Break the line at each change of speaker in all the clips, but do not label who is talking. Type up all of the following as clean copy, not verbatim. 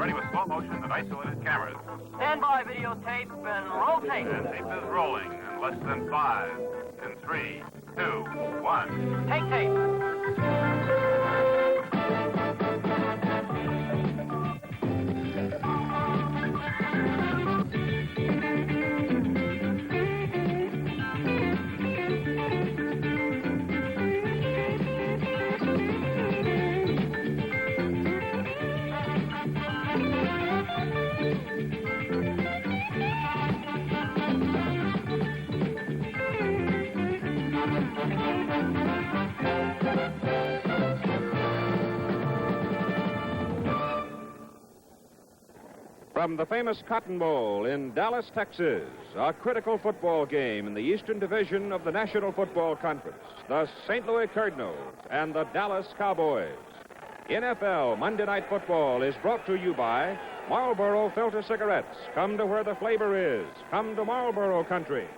ready with slow motion and isolated cameras.
Stand by, videotape, and roll tape.
And tape is rolling in less than 5, in 3, 2, 1.
Take tape.
From the famous Cotton Bowl in Dallas, Texas, a critical football game in the Eastern Division of the National Football Conference, the St. Louis Cardinals and the Dallas Cowboys. NFL Monday Night Football is brought to you by Marlboro Filter Cigarettes. Come to where the flavor is. Come to Marlboro Country.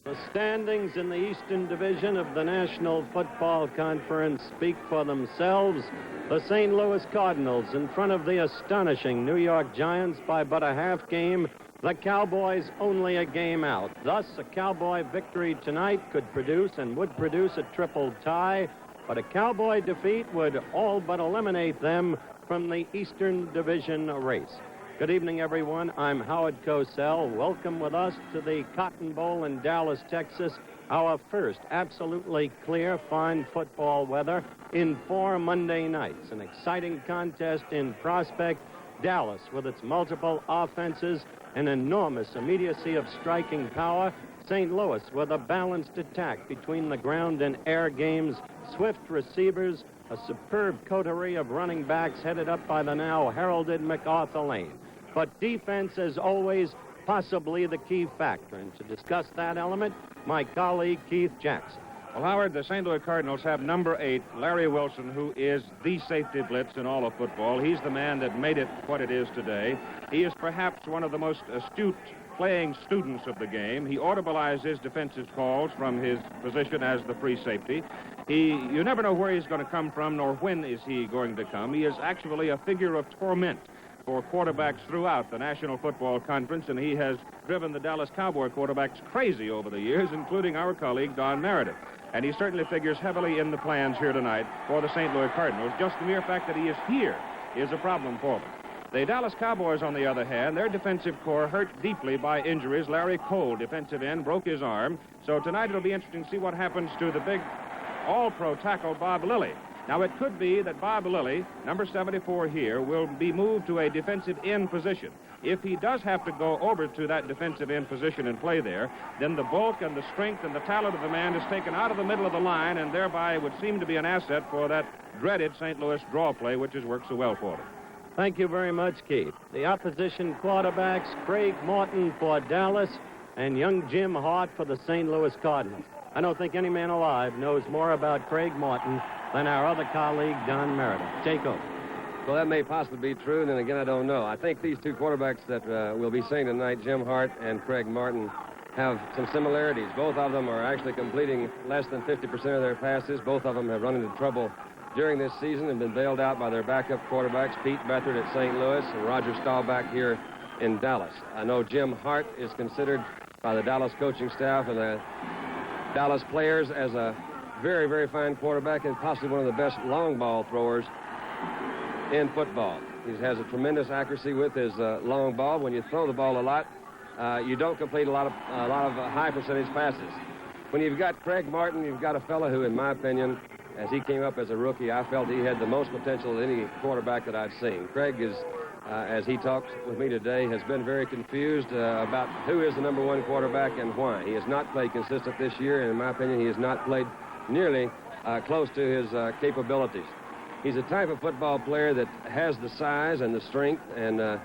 The standings in the Eastern Division of the National Football Conference speak for themselves. The St. Louis Cardinals in front of the astonishing New York Giants by but a half game. The Cowboys only a game out. Thus, a Cowboy victory tonight could produce and would produce a triple tie, but a Cowboy defeat would all but eliminate them from the Eastern Division race. Good evening, everyone. I'm Howard Cosell. Welcome with us to the Cotton Bowl in Dallas, Texas. Our first absolutely clear, fine football weather in 4 Monday nights. An exciting contest in prospect. Dallas, with its multiple offenses, an enormous immediacy of striking power. St. Louis, with a balanced attack between the ground and air games. Swift receivers, a superb coterie of running backs headed up by the now heralded MacArthur Lane. But defense, as always, possibly the key factor. And to discuss that element, my colleague Keith Jackson.
Well, Howard, the St. Louis Cardinals have number 8, Larry Wilson, who is the safety blitz in all of football. He's the man that made it what it is today. He is perhaps one of the most astute playing students of the game. He audibilizes defensive calls from his position as the free safety. You never know where he's going to come from, nor when is he going to come. He is actually a figure of torment for quarterbacks throughout the National Football Conference, and he has driven the Dallas Cowboy quarterbacks crazy over the years, including our colleague Don Meredith. And he certainly figures heavily in the plans here tonight for the St. Louis Cardinals. Just the mere fact that he is here is a problem for them. The Dallas Cowboys, on the other hand, their defensive core hurt deeply by injuries. Larry Cole, defensive end, broke his arm. So tonight it'll be interesting to see what happens to the big all-pro tackle Bob Lilly. Now, it could be that Bob Lilly, number 74 here, will be moved to a defensive end position. If he does have to go over to that defensive end position and play there, then the bulk and the strength and the talent of the man is taken out of the middle of the line, and thereby would seem to be an asset for that dreaded St. Louis draw play, which has worked so well for them.
Thank you very much, Keith. The opposition quarterbacks, Craig Morton for Dallas and young Jim Hart for the St. Louis Cardinals. I don't think any man alive knows more about Craig Morton than our other colleague, Don Meredith. Take over.
Well, that may possibly be true, and then again, I don't know. I think these two quarterbacks that we'll be seeing tonight, Jim Hart and Craig Morton, have some similarities. Both of them are actually completing less than 50% of their passes. Both of them have run into trouble during this season and been bailed out by their backup quarterbacks, Pete Beathard at St. Louis and Roger Staubach here in Dallas. I know Jim Hart is considered by the Dallas coaching staff and the Dallas players as a very, very fine quarterback and possibly one of the best long ball throwers in football. He has a tremendous accuracy with his long ball. When you throw the ball a lot, you don't complete a lot of high percentage passes. When you've got Craig Morton, you've got a fellow who, in my opinion, as he came up as a rookie, I felt he had the most potential of any quarterback that I've seen. Craig is, as he talked with me today, has been very confused about who is the number 1 quarterback and why. He has not played consistent this year, and in my opinion, he has not played nearly close to his capabilities. He's a type of football player that has the size and the strength, and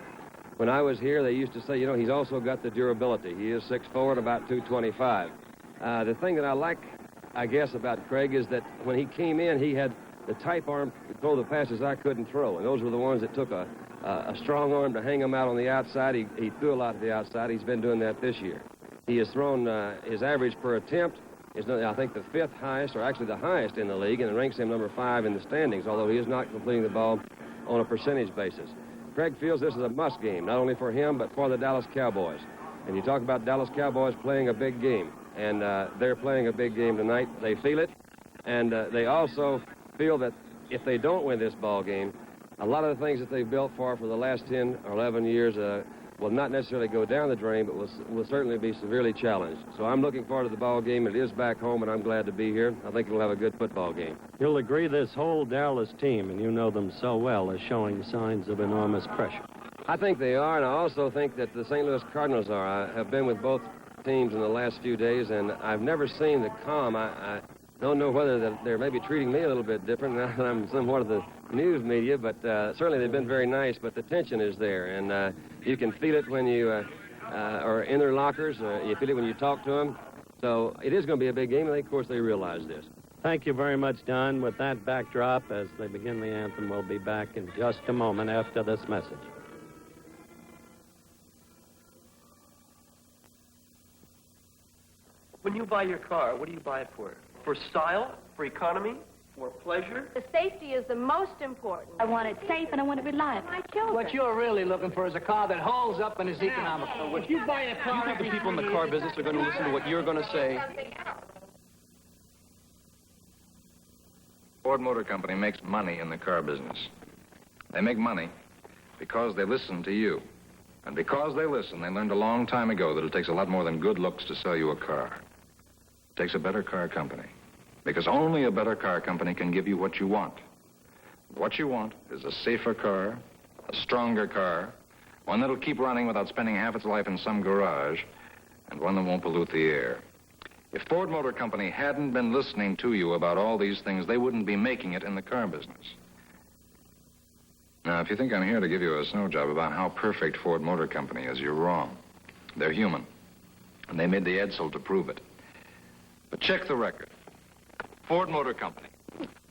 when I was here, they used to say, you know, he's also got the durability. He is 6'4" at about 225. The thing that I like, I guess, about Craig is that when he came in, he had the type arm to throw the passes I couldn't throw, and those were the ones that took a strong arm to hang him out on the outside. He threw a lot to the outside. He's been doing that this year. He has thrown his average per attempt is, I think, the 5th highest, or actually the highest in the league, and it ranks him number 5 in the standings, although he is not completing the ball on a percentage basis. Craig feels this is a must game, not only for him, but for the Dallas Cowboys. And you talk about Dallas Cowboys playing a big game, and they're playing a big game tonight. They feel it, and they also feel that if they don't win this ball game, a lot of the things that they've built for the last 10 or 11 years will not necessarily go down the drain, but will certainly be severely challenged. So I'm looking forward to the ball game. It is back home, and I'm glad to be here. I think we'll have a good football game.
You'll agree this whole Dallas team, and you know them so well, is showing signs of enormous pressure.
I think they are, and I also think that the St. Louis Cardinals are. I have been with both teams in the last few days, and I've never seen the calm. I don't know whether they're maybe treating me a little bit different now that I'm somewhat of the news media, but certainly they've been very nice, but the tension is there, and you can feel it when you are in their lockers. You feel it when you talk to them. So it is going to be a big game, and of course they realize this.
Thank you very much, Don. With that backdrop, as they begin the anthem, we'll be back in just a moment after this message.
When you buy your car, what do you buy it for? For style? For economy? For pleasure?
The safety is the most important. I want it safe and I want it reliable. My children.
What you're really looking for is a car that holds up and is economical.
If you buy a car, you think the people in the car business are going to listen to what you're going to say?
Ford Motor Company makes money in the car business. They make money because they listen to you. And because they listen, they learned a long time ago that it takes a lot more than good looks to sell you a car. It takes a better car company. Because only a better car company can give you what you want. What you want is a safer car, a stronger car, one that'll keep running without spending half its life in some garage, and one that won't pollute the air. If Ford Motor Company hadn't been listening to you about all these things, they wouldn't be making it in the car business. Now, if you think I'm here to give you a snow job about how perfect Ford Motor Company is, you're wrong. They're human, and they made the Edsel to prove it. But check the record. Ford Motor Company,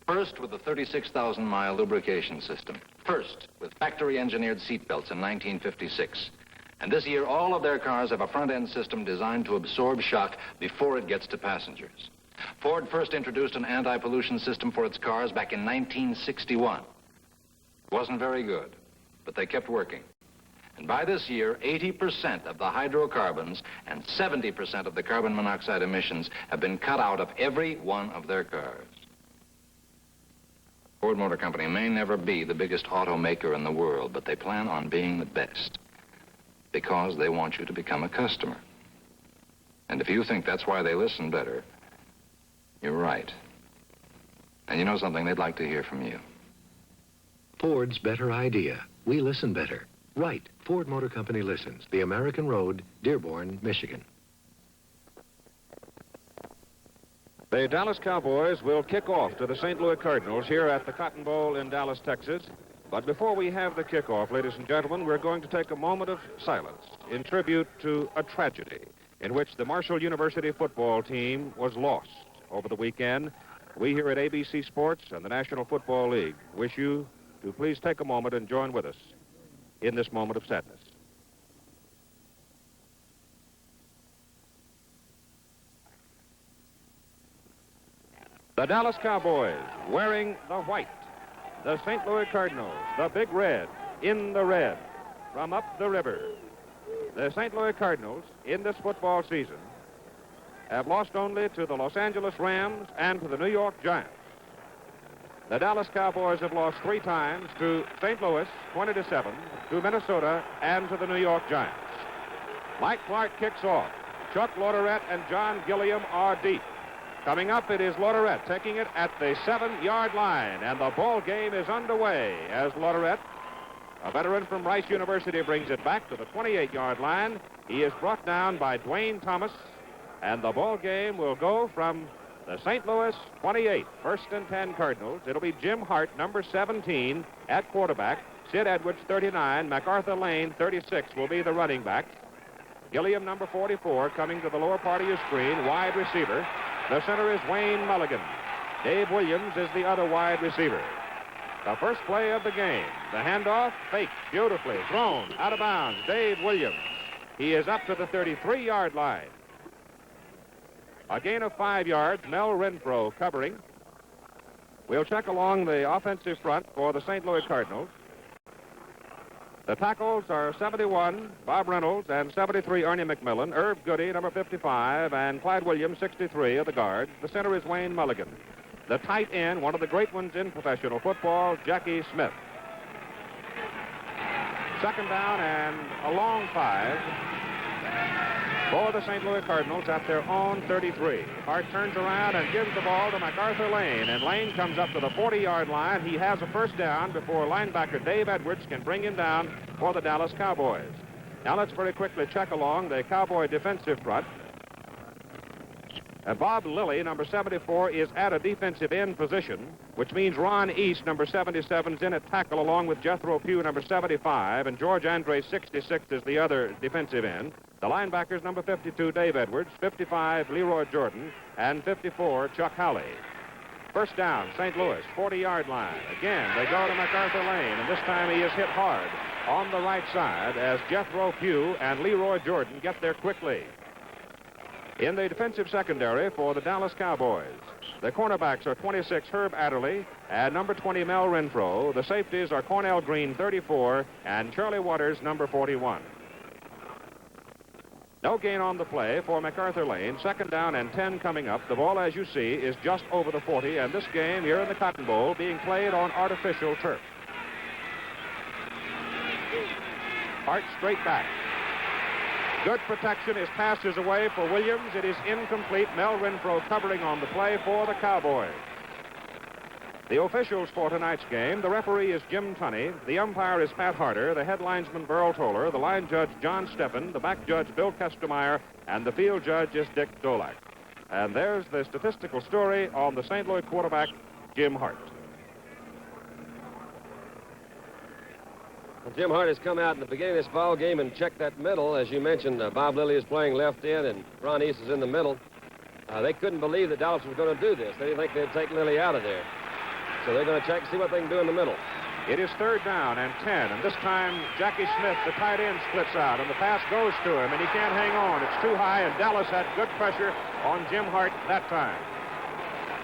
first with the 36,000-mile lubrication system. First with factory-engineered seatbelts in 1956. And this year, all of their cars have a front-end system designed to absorb shock before it gets to passengers. Ford first introduced an anti-pollution system for its cars back in 1961. It wasn't very good, but they kept working. And by this year, 80% of the hydrocarbons and 70% of the carbon monoxide emissions have been cut out of every one of their cars. Ford Motor Company may never be the biggest automaker in the world, but they plan on being the best because they want you to become a customer. And if you think that's why they listen better, you're right. And you know something? They'd like to hear from you.
Ford's better idea. We listen better. Right. Ford Motor Company listens. The American Road, Dearborn, Michigan.
The Dallas Cowboys will kick off to the St. Louis Cardinals here at the Cotton Bowl in Dallas, Texas. But before we have the kickoff, ladies and gentlemen, we're going to take a moment of silence in tribute to a tragedy in which the Marshall University football team was lost over the weekend. We here at ABC Sports and the National Football League wish you to please take a moment and join with us in this moment of sadness. The Dallas Cowboys wearing the white. The St. Louis Cardinals, the big red, in the red, from up the river. The St. Louis Cardinals, in this football season, have lost only to the Los Angeles Rams and to the New York Giants. The Dallas Cowboys have lost 3 times to St. Louis, 20-7, to Minnesota, and to the New York Giants. Mike Clark kicks off. Chuck Loderet and John Gilliam are deep. Coming up, it is Loderet taking it at the 7-yard line, and the ball game is underway as Loderet, a veteran from Rice University, brings it back to the 28-yard line. He is brought down by Dwayne Thomas, and the ball game will go from the St. Louis 28, 1st and 10 Cardinals. It'll be Jim Hart, number 17, at quarterback. Sid Edwards, 39. MacArthur Lane, 36, will be the running back. Gilliam, number 44, coming to the lower part of your screen, wide receiver. The center is Wayne Mulligan. Dave Williams is the other wide receiver. The first play of the game. The handoff, faked, beautifully, thrown, out of bounds. Dave Williams. He is up to the 33-yard line. A gain of 5 yards, Mel Renfro covering. We'll check along the offensive front for the St. Louis Cardinals. The tackles are 71, Bob Reynolds, and 73, Ernie McMillan. Irv Goody, number 55, and Clyde Williams, 63, of the guards. The center is Wayne Mulligan. The tight end, one of the great ones in professional football, Jackie Smith. Second down and a long 5 for the St. Louis Cardinals at their own 33. Hart turns around and gives the ball to MacArthur Lane, and Lane comes up to the 40-yard line. He has a first down before linebacker Dave Edwards can bring him down for the Dallas Cowboys. Now let's very quickly check along the Cowboy defensive front. Bob Lilly, number 74, is at a defensive end position, which means Ron East, number 77, is in at tackle along with Jethro Pugh, number 75, and George Andre, 66, is the other defensive end. The linebackers, number 52, Dave Edwards, 55, Leroy Jordan, and 54, Chuck Howley. First down, St. Louis, 40-yard line. Again, they go to MacArthur Lane, and this time he is hit hard on the right side as Jethro Pugh and Leroy Jordan get there quickly. In the defensive secondary for the Dallas Cowboys, the cornerbacks are 26, Herb Adderley, and number 20, Mel Renfro. The safeties are Cornell Green, 34, and Charlie Waters, number 41. No gain on the play for MacArthur Lane. Second down and 10 coming up. The ball, as you see, is just over the 40, and this game here in the Cotton Bowl being played on artificial turf. Hart straight back. Good protection. His pass is away for Williams. It is incomplete. Mel Renfro covering on the play for the Cowboys. The officials for tonight's game, the referee is Jim Tunney, the umpire is Pat Harder, the head linesman Burl Toller, the line judge John Steppen, the back judge Bill Kestermeyer, and the field judge is Dick Dolak. And there's the statistical story on the St. Louis quarterback, Jim Hart.
Well, Jim Hart has come out in the beginning of this ball game and checked that middle. As you mentioned, Bob Lilly is playing left end and Ron East is in the middle. They couldn't believe that Dallas was going to do this. They didn't think they'd take Lilly out of there. So they're going to check, see what they can do in the middle.
It is third down and 10, and this time Jackie Smith, the tight end, splits out, and the pass goes to him, and he can't hang on. It's too high, and Dallas had good pressure on Jim Hart that time.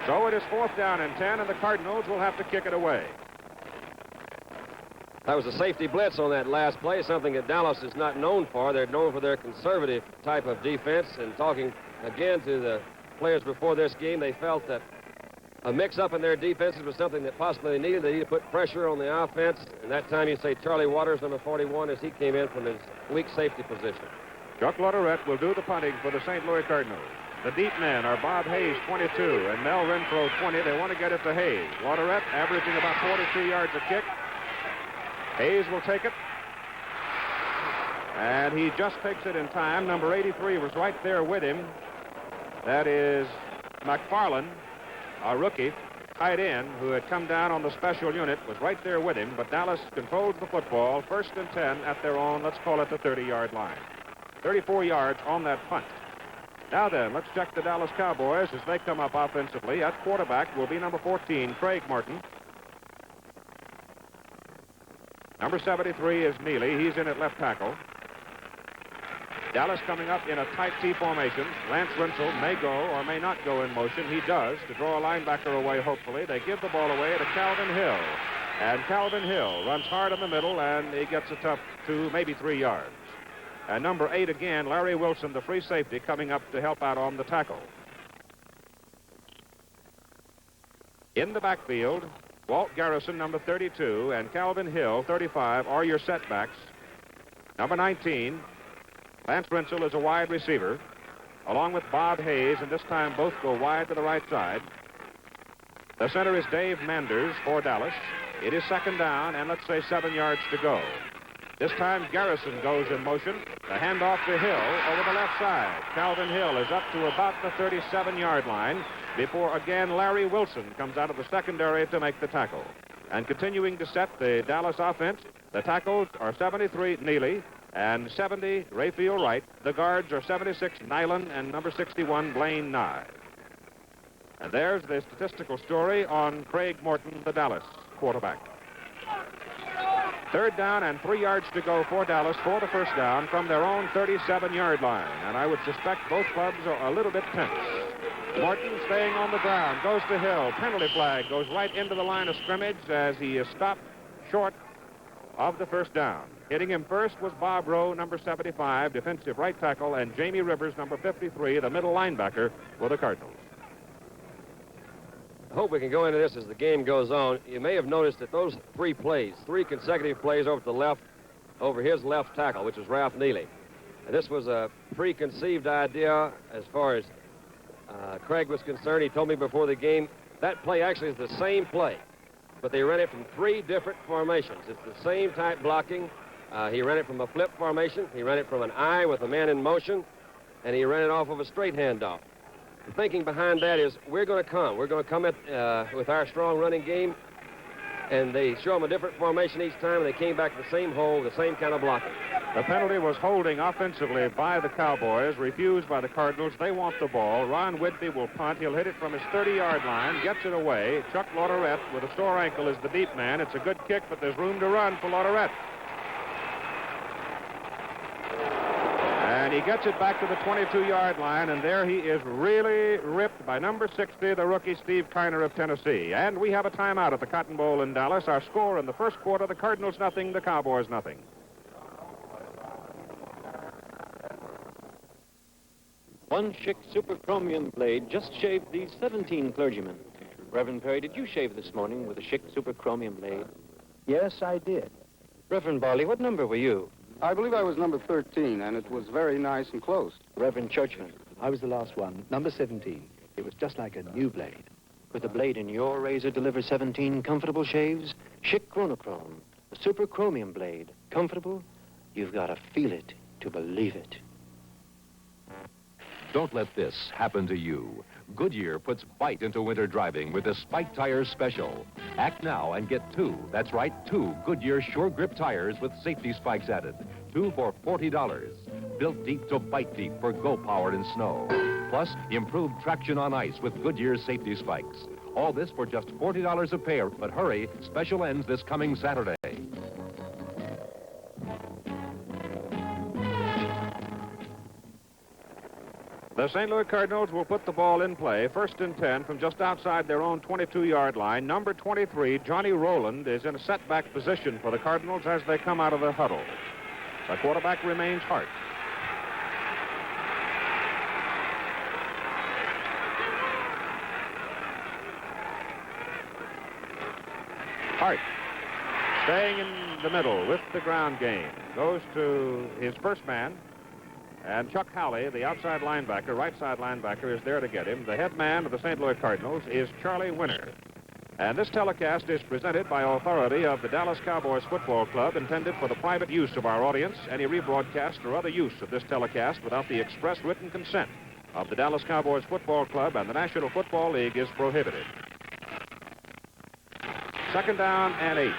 So it is fourth down and 10, and the Cardinals will have to kick it away.
That was a safety blitz on that last play, something that Dallas is not known for. They're known for their conservative type of defense, and talking again to the players before this game, they felt that a mix-up in their defenses was something that possibly they needed. They needed to put pressure on the offense, and that time you say Charlie Waters, number 41, as he came in from his weak safety position.
Chuck Lodorette will do the punting for the St. Louis Cardinals. The deep men are Bob Hayes, 22, and Mel Renfro, 20. They want to get it to Hayes. Lodorette averaging about 42 yards a kick. Hayes will take it, and he just takes it in time. Number 83 was right there with him. That is McFarland, a rookie tight end who had come down on the special unit, was right there with him, but Dallas controls the football, first and 10 at their own, let's call it the 30-yard line. 34 yards on that punt. Now then, let's check the Dallas Cowboys as they come up offensively. At quarterback will be number 14, Craig Martin. Number 73 is Neely. He's in at left tackle. Dallas coming up in a tight T formation. Lance Rensel may go or may not go in motion. He does to draw a linebacker away, hopefully. They give the ball away to Calvin Hill. And Calvin Hill runs hard in the middle, and he gets a tough 2, maybe 3 yards. And number 8 again, Larry Wilson, the free safety, coming up to help out on the tackle. In the backfield, Walt Garrison, number 32, and Calvin Hill, 35, are your setbacks. Number 19, Lance Rensel is a wide receiver, along with Bob Hayes, and this time both go wide to the right side. The center is Dave Manders for Dallas. It is second down, and let's say 7 yards to go. This time Garrison goes in motion. The handoff to Hill over the left side. Calvin Hill is up to about the 37-yard line before again Larry Wilson comes out of the secondary to make the tackle. And continuing to set the Dallas offense, the tackles are 73 Neely and 70 Rayfield Wright. The guards are 76 Nyland and number 61 Blaine Nye. And there's the statistical story on Craig Morton, the Dallas quarterback. Third down and 3 yards to go for Dallas for the first down from their own 37-yard line. And I would suspect both clubs are a little bit tense. Morton staying on the ground, goes to Hill. Penalty flag goes right into the line of scrimmage as he is stopped short of the first down. Hitting him first was Bob Rowe, number 75, defensive right tackle, and Jamie Rivers, number 53, the middle linebacker for the Cardinals.
I hope we can go into this as the game goes on. You may have noticed that those three consecutive plays over to the left, over his left tackle, which was Ralph Neely. And this was a preconceived idea as far as Craig was concerned. He told me before the game that play actually is the same play, but they ran it from three different formations. It's the same type blocking. He ran it from a flip formation. He ran it from an I with a man in motion, and he ran it off of a straight handoff. The thinking behind that is we're going to come. We're going to come with our strong running game, and they show them a different formation each time, and they came back to the same hole, the same kind of blocking.
The penalty was holding offensively by the Cowboys, refused by the Cardinals. They want the ball. Ron Whitby will punt. He'll hit it from his 30-yard line, gets it away. Chuck Lauderette with a sore ankle is the deep man. It's a good kick, but there's room to run for Lauderette. And he gets it back to the 22-yard line, and there he is really ripped by number 60, the rookie Steve Kiner of Tennessee. And we have a timeout at the Cotton Bowl in Dallas. Our score in the first quarter, the Cardinals nothing, the Cowboys nothing.
One Schick Super Chromium blade just shaved these 17 clergymen. Reverend Perry, did you shave this morning with a Schick Super Chromium blade?
Yes, I did.
Reverend Barley, what number were you?
I believe I was number 13, and it was very nice and close.
Reverend Churchman.
I was the last one, number 17. It was just like a new blade.
Could the blade in your razor deliver 17 comfortable shaves? Schick Chronochrome, the Super Chromium blade. Comfortable? You've got to feel it to believe it.
Don't let this happen to you. Goodyear puts bite into winter driving with the Spike Tires Special. Act now and get two. That's right, two Goodyear Sure Grip tires with safety spikes added. Two for $40. Built deep to bite deep for go power in snow. Plus, improved traction on ice with Goodyear's safety spikes. All this for just $40 a pair. But hurry, special ends this coming Saturday.
The St. Louis Cardinals will put the ball in play, 1st and 10 from just outside their own 22-yard line. Number 23, Johnny Rowland, is in a setback position for the Cardinals as they come out of the huddle. The quarterback remains Hart. Hart, staying in the middle with the ground game, goes to his first man. And Chuck Howley, the outside linebacker, right side linebacker, is there to get him. The head man of the St. Louis Cardinals is Charlie Winner. And this telecast is presented by authority of the Dallas Cowboys Football Club, intended for the private use of our audience. Any rebroadcast or other use of this telecast without the express written consent of the Dallas Cowboys Football Club and the National Football League is prohibited. 2nd down and 8.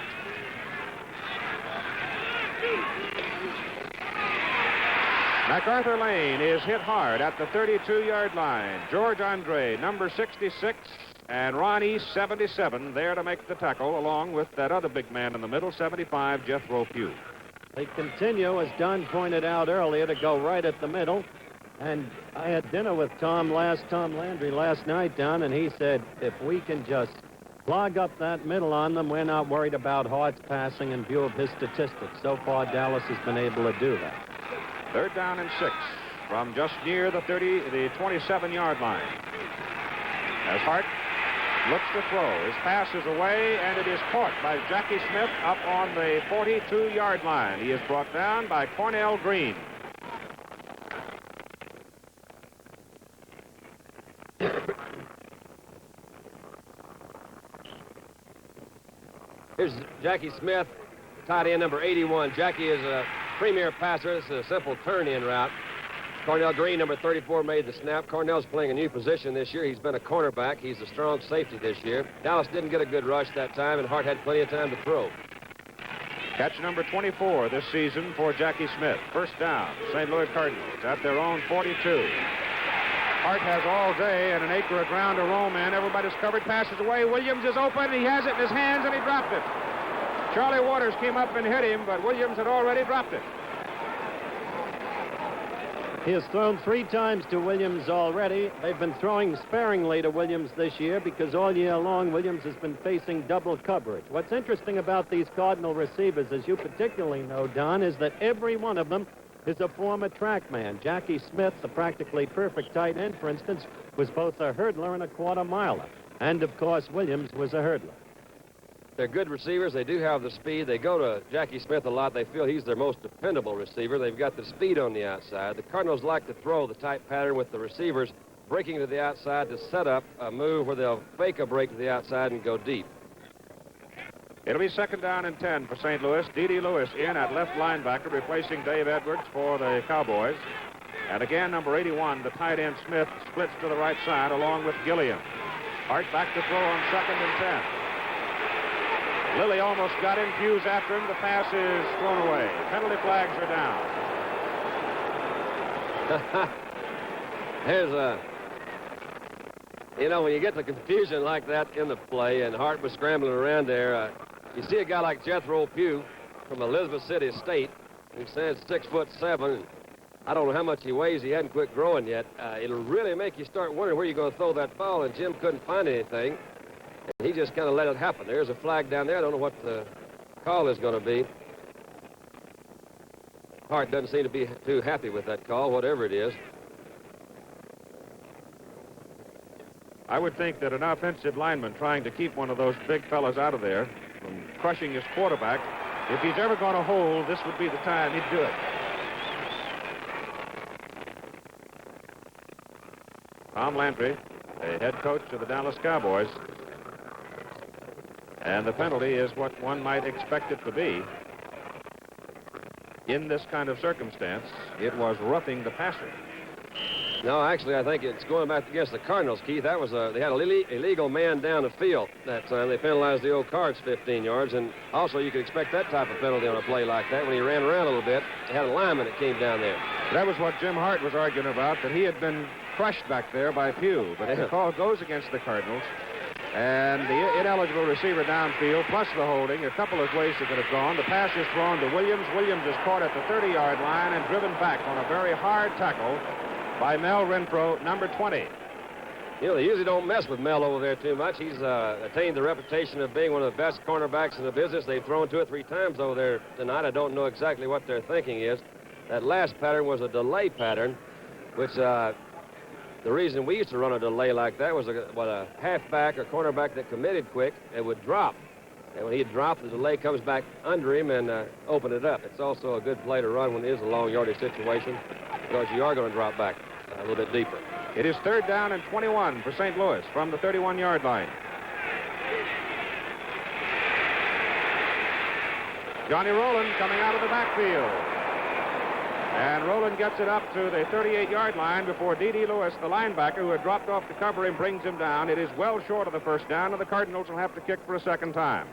MacArthur Lane is hit hard at the 32-yard line. George Andre, number 66, and Ron East, 77, there to make the tackle, along with that other big man in the middle, 75, Jethro Pugh.
They continue, as Don pointed out earlier, to go right at the middle. And I had dinner with Tom Landry last night, Don, and he said, if we can just clog up that middle on them, we're not worried about Hart's passing in view of his statistics. So far, Dallas has been able to do that.
3rd down and 6 from just near the 27-yard line. As Hart looks to throw, his pass is away, and it is caught by Jackie Smith up on the 42-yard line. He is brought down by Cornell Green.
Here's Jackie Smith, tight end number 81. Jackie is a premier passer. This is a simple turn-in route. Cornell Green, number 34, made the snap. Cornell's playing a new position this year. He's been a cornerback. He's a strong safety this year. Dallas didn't get a good rush that time, and Hart had plenty of time to throw.
Catch number 24 this season for Jackie Smith. 1st down, St. Louis Cardinals at their own 42. Hart has all day and an acre of ground to roam in. Everybody's covered, passes away. Williams is open. He has it in his hands, and he dropped it. Charlie Waters came up and hit him, but Williams had already dropped it.
He has thrown 3 times to Williams already. They've been throwing sparingly to Williams this year because all year long Williams has been facing double coverage. What's interesting about these Cardinal receivers, as you particularly know, Don, is that every one of them is a former track man. Jackie Smith, the practically perfect tight end, for instance, was both a hurdler and a quarter miler. And, of course, Williams was a hurdler.
They're good receivers. They do have the speed. They go to Jackie Smith a lot. They feel he's their most dependable receiver. They've got the speed on the outside. The Cardinals like to throw the tight pattern with the receivers breaking to the outside to set up a move where they'll fake a break to the outside and go deep.
It'll be 2nd down and 10 for St. Louis. D.D. Lewis in at left linebacker, replacing Dave Edwards for the Cowboys. And again, number 81, the tight end Smith, splits to the right side along with Gilliam. Hart back to throw on 2nd and 10. Lilly almost got him. Hughes after him. The pass is thrown away. Penalty flags are down.
Here's a... You know, when you get the confusion like that in the play, and Hart was scrambling around there, you see a guy like Jethro Pugh from Elizabeth City State, who stands 6'7". I don't know how much he weighs. He hadn't quit growing yet. It'll really make you start wondering where you're going to throw that ball, and Jim couldn't find anything. And he just kind of let it happen. There's a flag down there. I don't know what the call is going to be. Hart doesn't seem to be too happy with that call, whatever it is.
I would think that an offensive lineman trying to keep one of those big fellas out of there from crushing his quarterback, if he's ever going to hold, this would be the time he'd do it. Tom Landry, the head coach of the Dallas Cowboys. And the penalty is what one might expect it to be. In this kind of circumstance, it was roughing the passer.
No, actually, I think it's going back against the Cardinals, Keith. That was they had a illegal man down the field that time. They penalized the old Cards 15 yards, and also you could expect that type of penalty on a play like that when he ran around a little bit. They had a lineman that came down there.
That was what Jim Hart was arguing about, that he had been crushed back there by Pugh. But the call goes against the Cardinals, and the ineligible receiver downfield, plus the holding, a couple of ways it could have gone. The pass is thrown to Williams. Williams is caught at the 30-yard line and driven back on a very hard tackle by Mel Renfro, number 20.
You know, they usually don't mess with Mel over there too much. He's attained the reputation of being one of the best cornerbacks in the business. They've thrown 2 or 3 times over there tonight. I don't know exactly what their thinking is. That last pattern was a delay pattern, which the reason we used to run a delay like that was a halfback or cornerback that committed quick, it would drop. And when he'd drop, the delay comes back under him and open it up. It's also a good play to run when it is a long yardage situation, because you are going to drop back a little bit deeper.
It is 3rd down and 21 for St. Louis from the 31-yard line. Johnny Rowland coming out of the backfield. And Rowland gets it up to the 38-yard line before D.D. Lewis, the linebacker, who had dropped off to cover him, brings him down. It is well short of the first down, and the Cardinals will have to kick for a second time.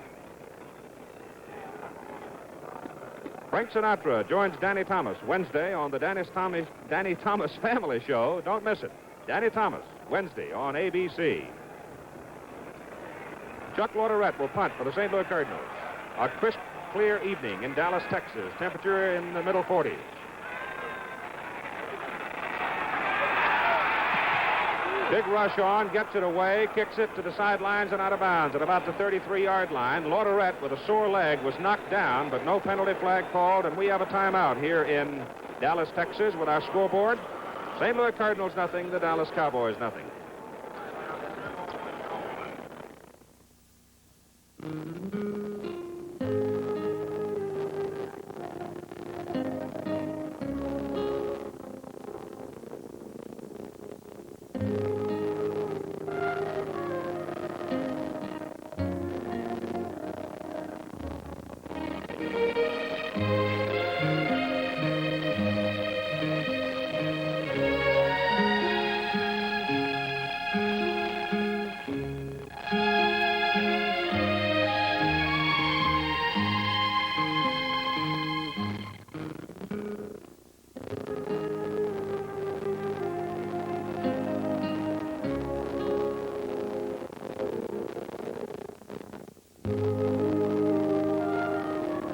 Frank Sinatra joins Danny Thomas Wednesday on the Danny Thomas Family Show. Don't miss it. Danny Thomas, Wednesday on ABC. Chuck Latourette will punt for the St. Louis Cardinals. A crisp, clear evening in Dallas, Texas. Temperature in the middle 40s. Big rush on, gets it away, kicks it to the sidelines and out of bounds at about the 33-yard line. Latourette, with a sore leg, was knocked down, but no penalty flag called, and we have a timeout here in Dallas, Texas, with our scoreboard. St. Louis Cardinals nothing, the Dallas Cowboys nothing.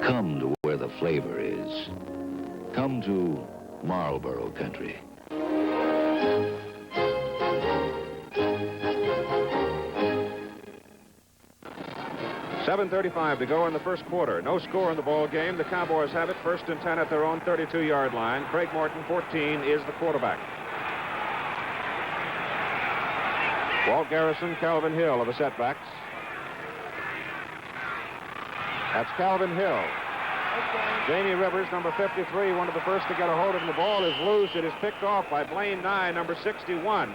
Come to where the flavor is. Come to
Marlboro country.
7:35 to go in the first quarter. No score in the ball game. The Cowboys have it 1st and 10 at their own 32-yard line. Craig Morton, 14, is the quarterback. Walt Garrison, Calvin Hill are the setbacks. That's Calvin Hill. Jamie Rivers, number 53, one of the first to get a hold of him. The ball is loose. It is picked off by Blaine Nye, number 61.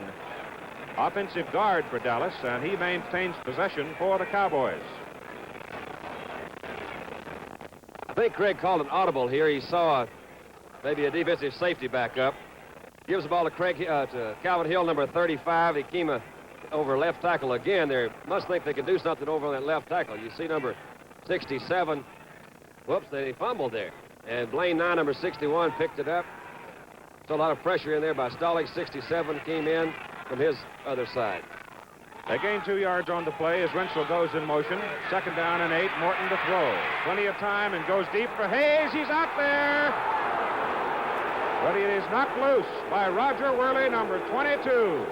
Offensive guard for Dallas, and he maintains possession for the Cowboys.
I think Craig called an audible here. He saw maybe a defensive safety back up. Gives the ball to Calvin Hill, number 35. He came over left tackle again. They must think they can do something over on that left tackle. You see number 67. Whoops, they fumbled there. And Blaine Nye, number 61, picked it up. So a lot of pressure in there by Stollig. 67 came in from his other side.
They gain 2 yards on the play as Rensel goes in motion. 2nd down and 8. Morton to throw. Plenty of time and goes deep for Hayes. He's out there. But it is knocked loose by Roger Worley, number 22.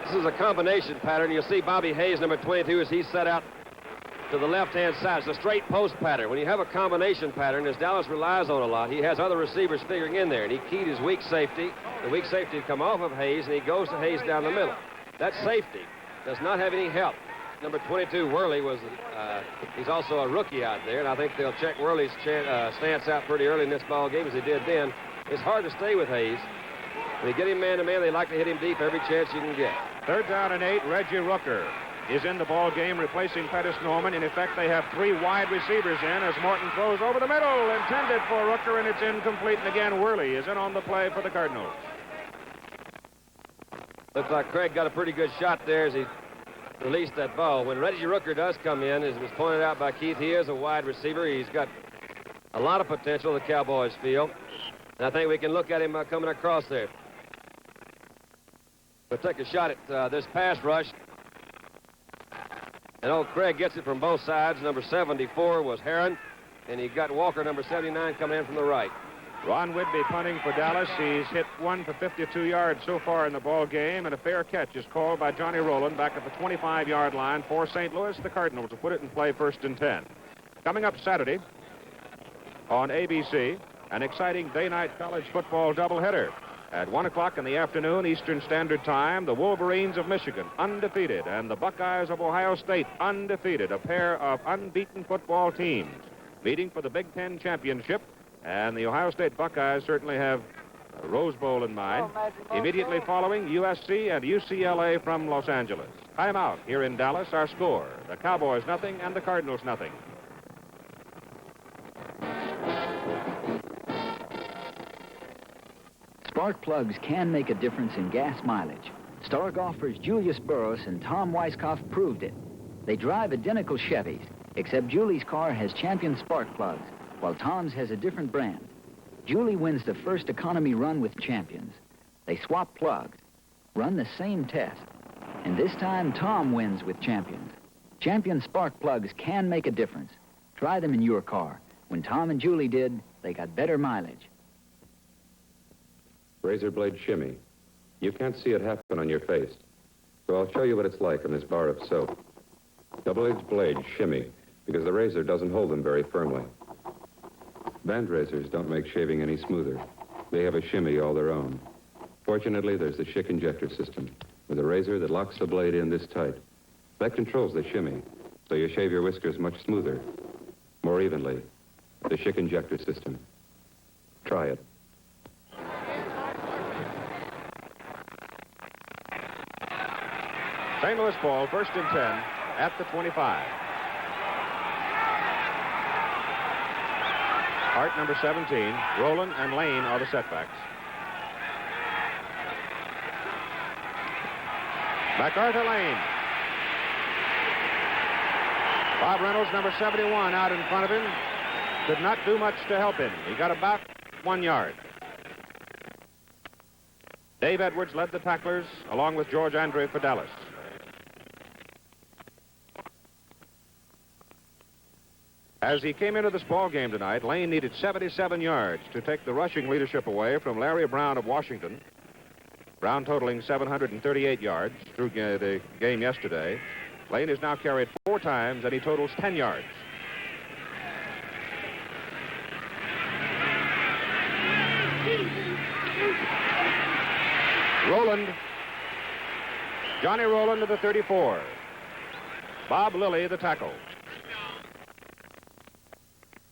This is a combination pattern. You'll see Bobby Hayes, number 22, as he's set out to the left-hand side. It's a straight post pattern. When you have a combination pattern, as Dallas relies on a lot, he has other receivers figuring in there, and he keyed his weak safety. The weak safety come off of Hayes, and he goes to Hayes down the middle. That safety does not have any help. Number 22, Worley, he's also a rookie out there, and I think they'll check Worley's stance out pretty early in this ball game, as they did then. It's hard to stay with Hayes. When they get him man-to-man, they like to hit him deep every chance you can get.
3rd down and 8. Reggie Rooker is in the ball game, replacing Pettis Norman. In effect, they have 3 wide receivers in as Morton throws over the middle, intended for Rooker, and it's incomplete. And again, Worley is in on the play for the Cardinals.
Looks like Craig got a pretty good shot there as he released that ball. When Reggie Rooker does come in, as was pointed out by Keith, he is a wide receiver. He's got a lot of potential, the Cowboys feel. And I think we can look at him coming across there. We'll take a shot at this pass rush. And old Craig gets it from both sides. Number 74 was Heron, and he got Walker, number 79, coming in from the right.
Ron Whitby punting for Dallas. He's hit 1 for 52 yards so far in the ball game, and a fair catch is called by Johnny Rowland back at the 25-yard line for St. Louis. The Cardinals will put it in play 1st and 10. Coming up Saturday on ABC, an exciting day-night college football doubleheader. At 1 o'clock in the afternoon, Eastern Standard Time, the Wolverines of Michigan, undefeated, and the Buckeyes of Ohio State, undefeated, a pair of unbeaten football teams, meeting for the Big Ten championship, and the Ohio State Buckeyes certainly have a Rose Bowl in mind. Immediately following, USC and UCLA from Los Angeles. Time out here in Dallas, our score, the Cowboys nothing and the Cardinals nothing.
Spark plugs can make a difference in gas mileage. Star golfers Julius Burroughs and Tom Weiskopf proved it. They drive identical Chevys, except Julie's car has Champion spark plugs, while Tom's has a different brand. Julie wins the first economy run with Champions. They swap plugs, run the same test, and this time Tom wins with Champions. Champion spark plugs can make a difference. Try them in your car. When Tom and Julie did, they got better mileage.
Razor blade shimmy. You can't see it happen on your face. So I'll show you what it's like on this bar of soap. Double-edged blades shimmy because the razor doesn't hold them very firmly. Band razors don't make shaving any smoother. They have a shimmy all their own. Fortunately, there's the Schick injector system with a razor that locks the blade in this tight. That controls the shimmy, so you shave your whiskers much smoother, more evenly. The Schick injector system. Try it.
St. Louis ball, 1st and 10 at the 25. Hart, number 17. Rowland and Lane are the setbacks. MacArthur Lane. Bob Reynolds, number 71, out in front of him. Could not do much to help him. He got about 1 yard. Dave Edwards led the tacklers, along with George Andre for Dallas. As he came into this ball game tonight, Lane needed 77 yards to take the rushing leadership away from Larry Brown of Washington. Brown totaling 738 yards through the game yesterday. Lane has now carried 4 times, and he totals 10 yards. Rowland. Johnny Rowland to the 34. Bob Lilly, the tackle.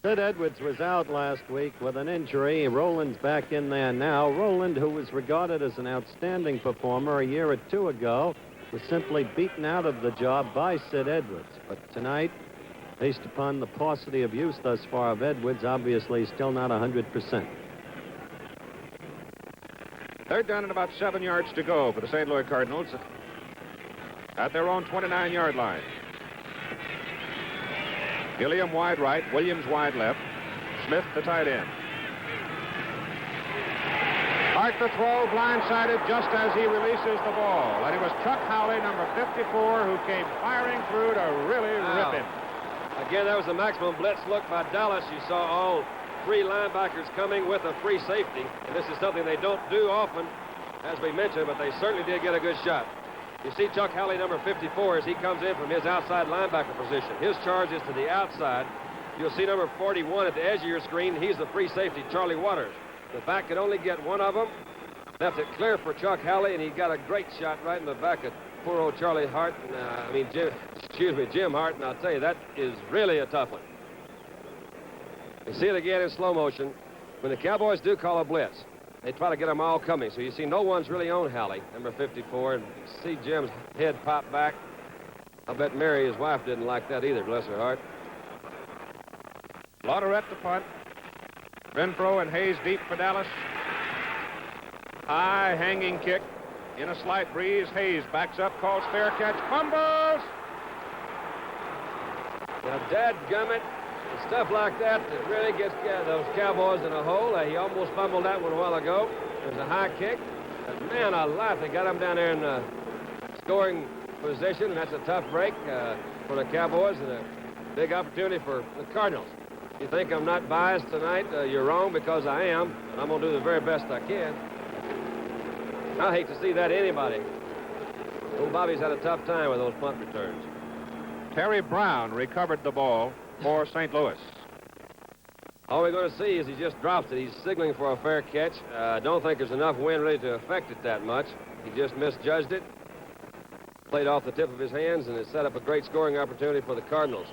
Sid Edwards was out last week with an injury. Rowland's back in there now. Rowland, who was regarded as an outstanding performer a year or 2 ago, was simply beaten out of the job by Sid Edwards. But tonight, based upon the paucity of use thus far of Edwards, obviously still not 100%.
Third down and about 7 yards to go for the St. Louis Cardinals at their own 29-yard line. Gilliam wide right, Williams wide left, Smith the tight end. Hart the throw, blindsided just as he releases the ball. And it was Chuck Howley, number 54, who came firing through to really rip him.
Again, that was the maximum blitz look by Dallas. You saw all 3 linebackers coming with a free safety. And this is something they don't do often, as we mentioned, but they certainly did get a good shot. You see Chuck Howley, number 54, as he comes in from his outside linebacker position. His charge is to the outside. You'll see number 41 at the edge of your screen. He's the free safety, Charlie Waters. The back could only get one of them. Left it clear for Chuck Howley, and he got a great shot right in the back of poor old Charlie Hart. Jim Hart, and I'll tell you, that is really a tough one. You see it again in slow motion. When the Cowboys do call a blitz, they try to get them all coming. So you see no one's really on Howley, number 54, and see Jim's head pop back. I bet Mary, his wife, didn't like that either, bless her heart.
Lauder at the punt. Renfro and Hayes deep for Dallas. High hanging kick in a slight breeze. Hayes backs up, calls fair catch, fumbles.
Now, dadgummit, stuff like that really gets those Cowboys in a hole. He almost fumbled that one a while ago. There's a high kick. But man alive, they got him down there in scoring position, and that's a tough break for the Cowboys and a big opportunity for the Cardinals. If you think I'm not biased tonight, you're wrong, because I am, and I'm going to do the very best I can. I hate to see that anybody. Old Bobby's had a tough time with those punt returns.
Terry Brown recovered the ball for St. Louis.
All we're going to see is he just drops it. He's signaling for a fair catch. I don't think there's enough wind really to affect it that much. He just misjudged it. Played off the tip of his hands, and it set up a great scoring opportunity for the Cardinals.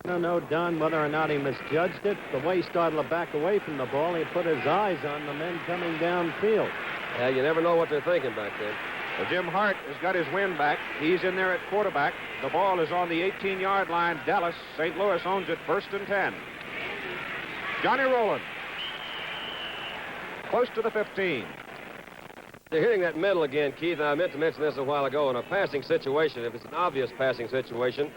I don't know, Don, whether or not he misjudged it. The way he started to back away from the ball, he put his eyes on the men coming downfield.
Yeah, you never know what they're thinking back there.
Well, Jim Hart has got his wind back. He's in there at quarterback. The ball is on the 18-yard line. Dallas, St. Louis owns it, 1st and 10. Johnny Rowland. Close to the 15.
They're hitting that middle again, Keith. I meant to mention this a while ago. In a passing situation, if it's an obvious passing situation,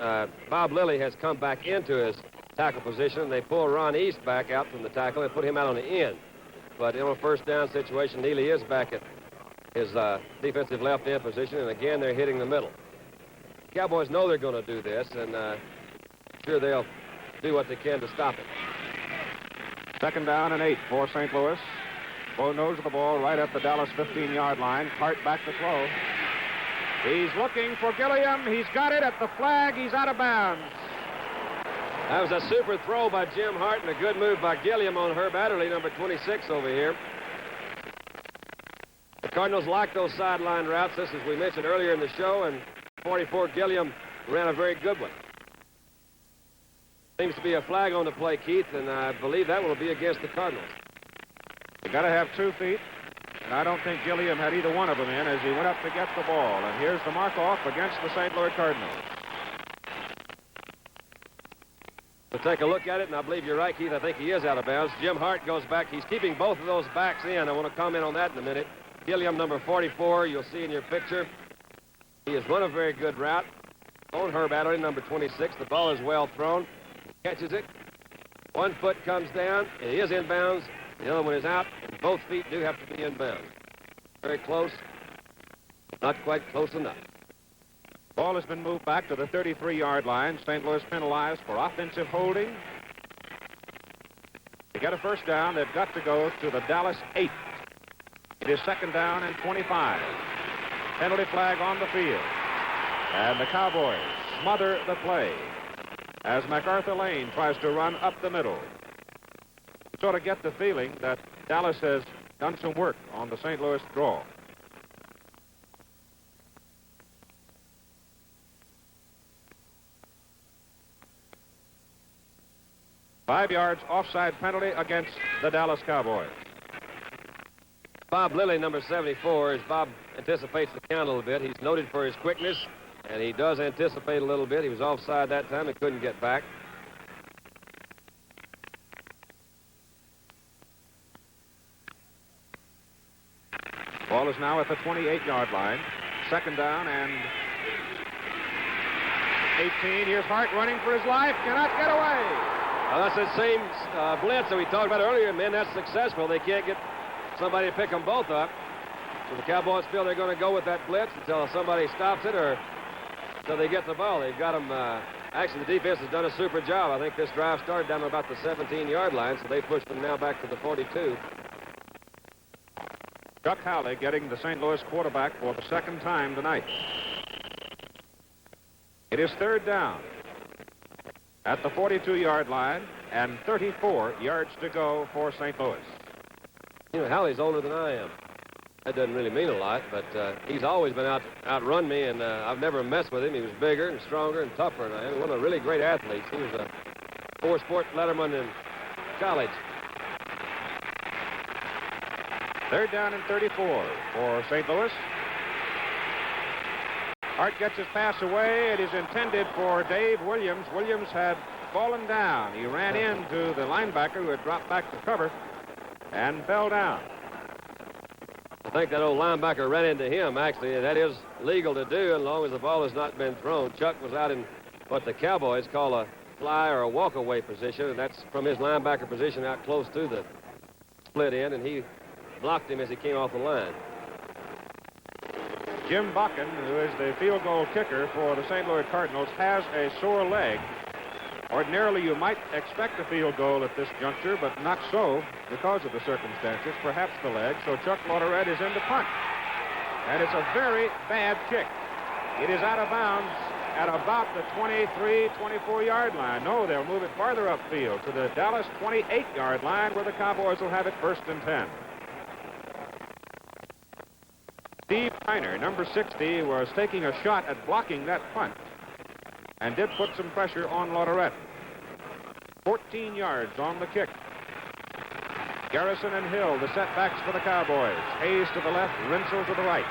Bob Lilly has come back into his tackle position, and they pull Ron East back out from the tackle and put him out on the end. But in a 1st down situation, Neely is back at his defensive left end position, and again, they're hitting the middle. Cowboys know they're going to do this, and sure they'll do what they can to stop it.
2nd down and 8 for St. Louis. Bo knows the ball right at the Dallas 15-yard line. Hart back to throw. He's looking for Gilliam. He's got it at the flag. He's out of bounds.
That was a super throw by Jim Hart and a good move by Gilliam on Herb Adderley, number 26 over here. The Cardinals like those sideline routes, just as we mentioned earlier in the show, and 44 Gilliam ran a very good one. Seems to be a flag on the play, Keith, and I believe that will be against the Cardinals.
You got to have 2 feet, and I don't think Gilliam had either one of them in as he went up to get the ball. And here's the mark-off against the St. Louis Cardinals.
We'll take a look at it, and I believe you're right, Keith. I think he is out of bounds. Jim Hart goes back. He's keeping both of those backs in. I want to comment on that in a minute. Gilliam, number 44, you'll see in your picture. He has run a very good route on Herb Adderley, number 26. The ball is well thrown. He catches it. 1 foot comes down. It is inbounds. The other one is out, and both feet do have to be inbounds. Very close. Not quite close enough.
Ball has been moved back to the 33-yard line. St. Louis penalized for offensive holding. To get a first down, they've got to go to the Dallas 8. It is 2nd down and 25. Penalty flag on the field. And the Cowboys smother the play as MacArthur Lane tries to run up the middle. You sort of get the feeling that Dallas has done some work on the St. Louis draw. Five yards offside penalty against the Dallas Cowboys.
Bob Lilly, number 74, as Bob anticipates the count a little bit. He's noted for his quickness, and he does anticipate a little bit. He was offside that time. He couldn't get back.
Ball is now at the 28-yard line. 2nd down and 18. Here's Hart running for his life. Cannot get away.
Well, that's the same blitz that we talked about earlier. Man, that's successful. They can't get somebody to pick them both up. So the Cowboys feel they're going to go with that blitz until somebody stops it or until they get the ball. They've got them. Actually, the defense has done a super job. I think this drive started down to about the 17-yard line, so they pushed them now back to the 42.
Chuck Howley getting the St. Louis quarterback for the 2nd time tonight. It is 3rd down at the 42-yard line and 34 yards to go for St. Louis.
You know, Howley's older than I am. That doesn't really mean a lot, but he's always been outrun me, and I've never messed with him. He was bigger and stronger and tougher than I am. He was one of the really great athletes. He was a 4-sport letterman in college.
3rd down and 34 for St. Louis. Hart gets his pass away. It is intended for Dave Williams. Williams had fallen down. He ran into the linebacker who had dropped back to cover and fell down.
I think that old linebacker ran into him, actually. That is legal to do as long as the ball has not been thrown. Chuck was out in what the Cowboys call a fly or a walk-away position, and that's from his linebacker position out close to the split end, and he blocked him as he came off the line.
Jim Bakken, who is the field goal kicker for the St. Louis Cardinals, has a sore leg. Ordinarily, you might expect a field goal at this juncture, but not so because of the circumstances, perhaps the leg. So Chuck Latourette is in to punt. And it's a very bad kick. It is out of bounds at about the 23, 24-yard line. No, they'll move it farther upfield to the Dallas 28-yard line where the Cowboys will have it 1st and 10. Steve Heiner, number 60, was taking a shot at blocking that punt and did put some pressure on Latourette. 14 yards on the kick. Garrison and Hill, the setbacks for the Cowboys. Hayes to the left, Rinsel to the right.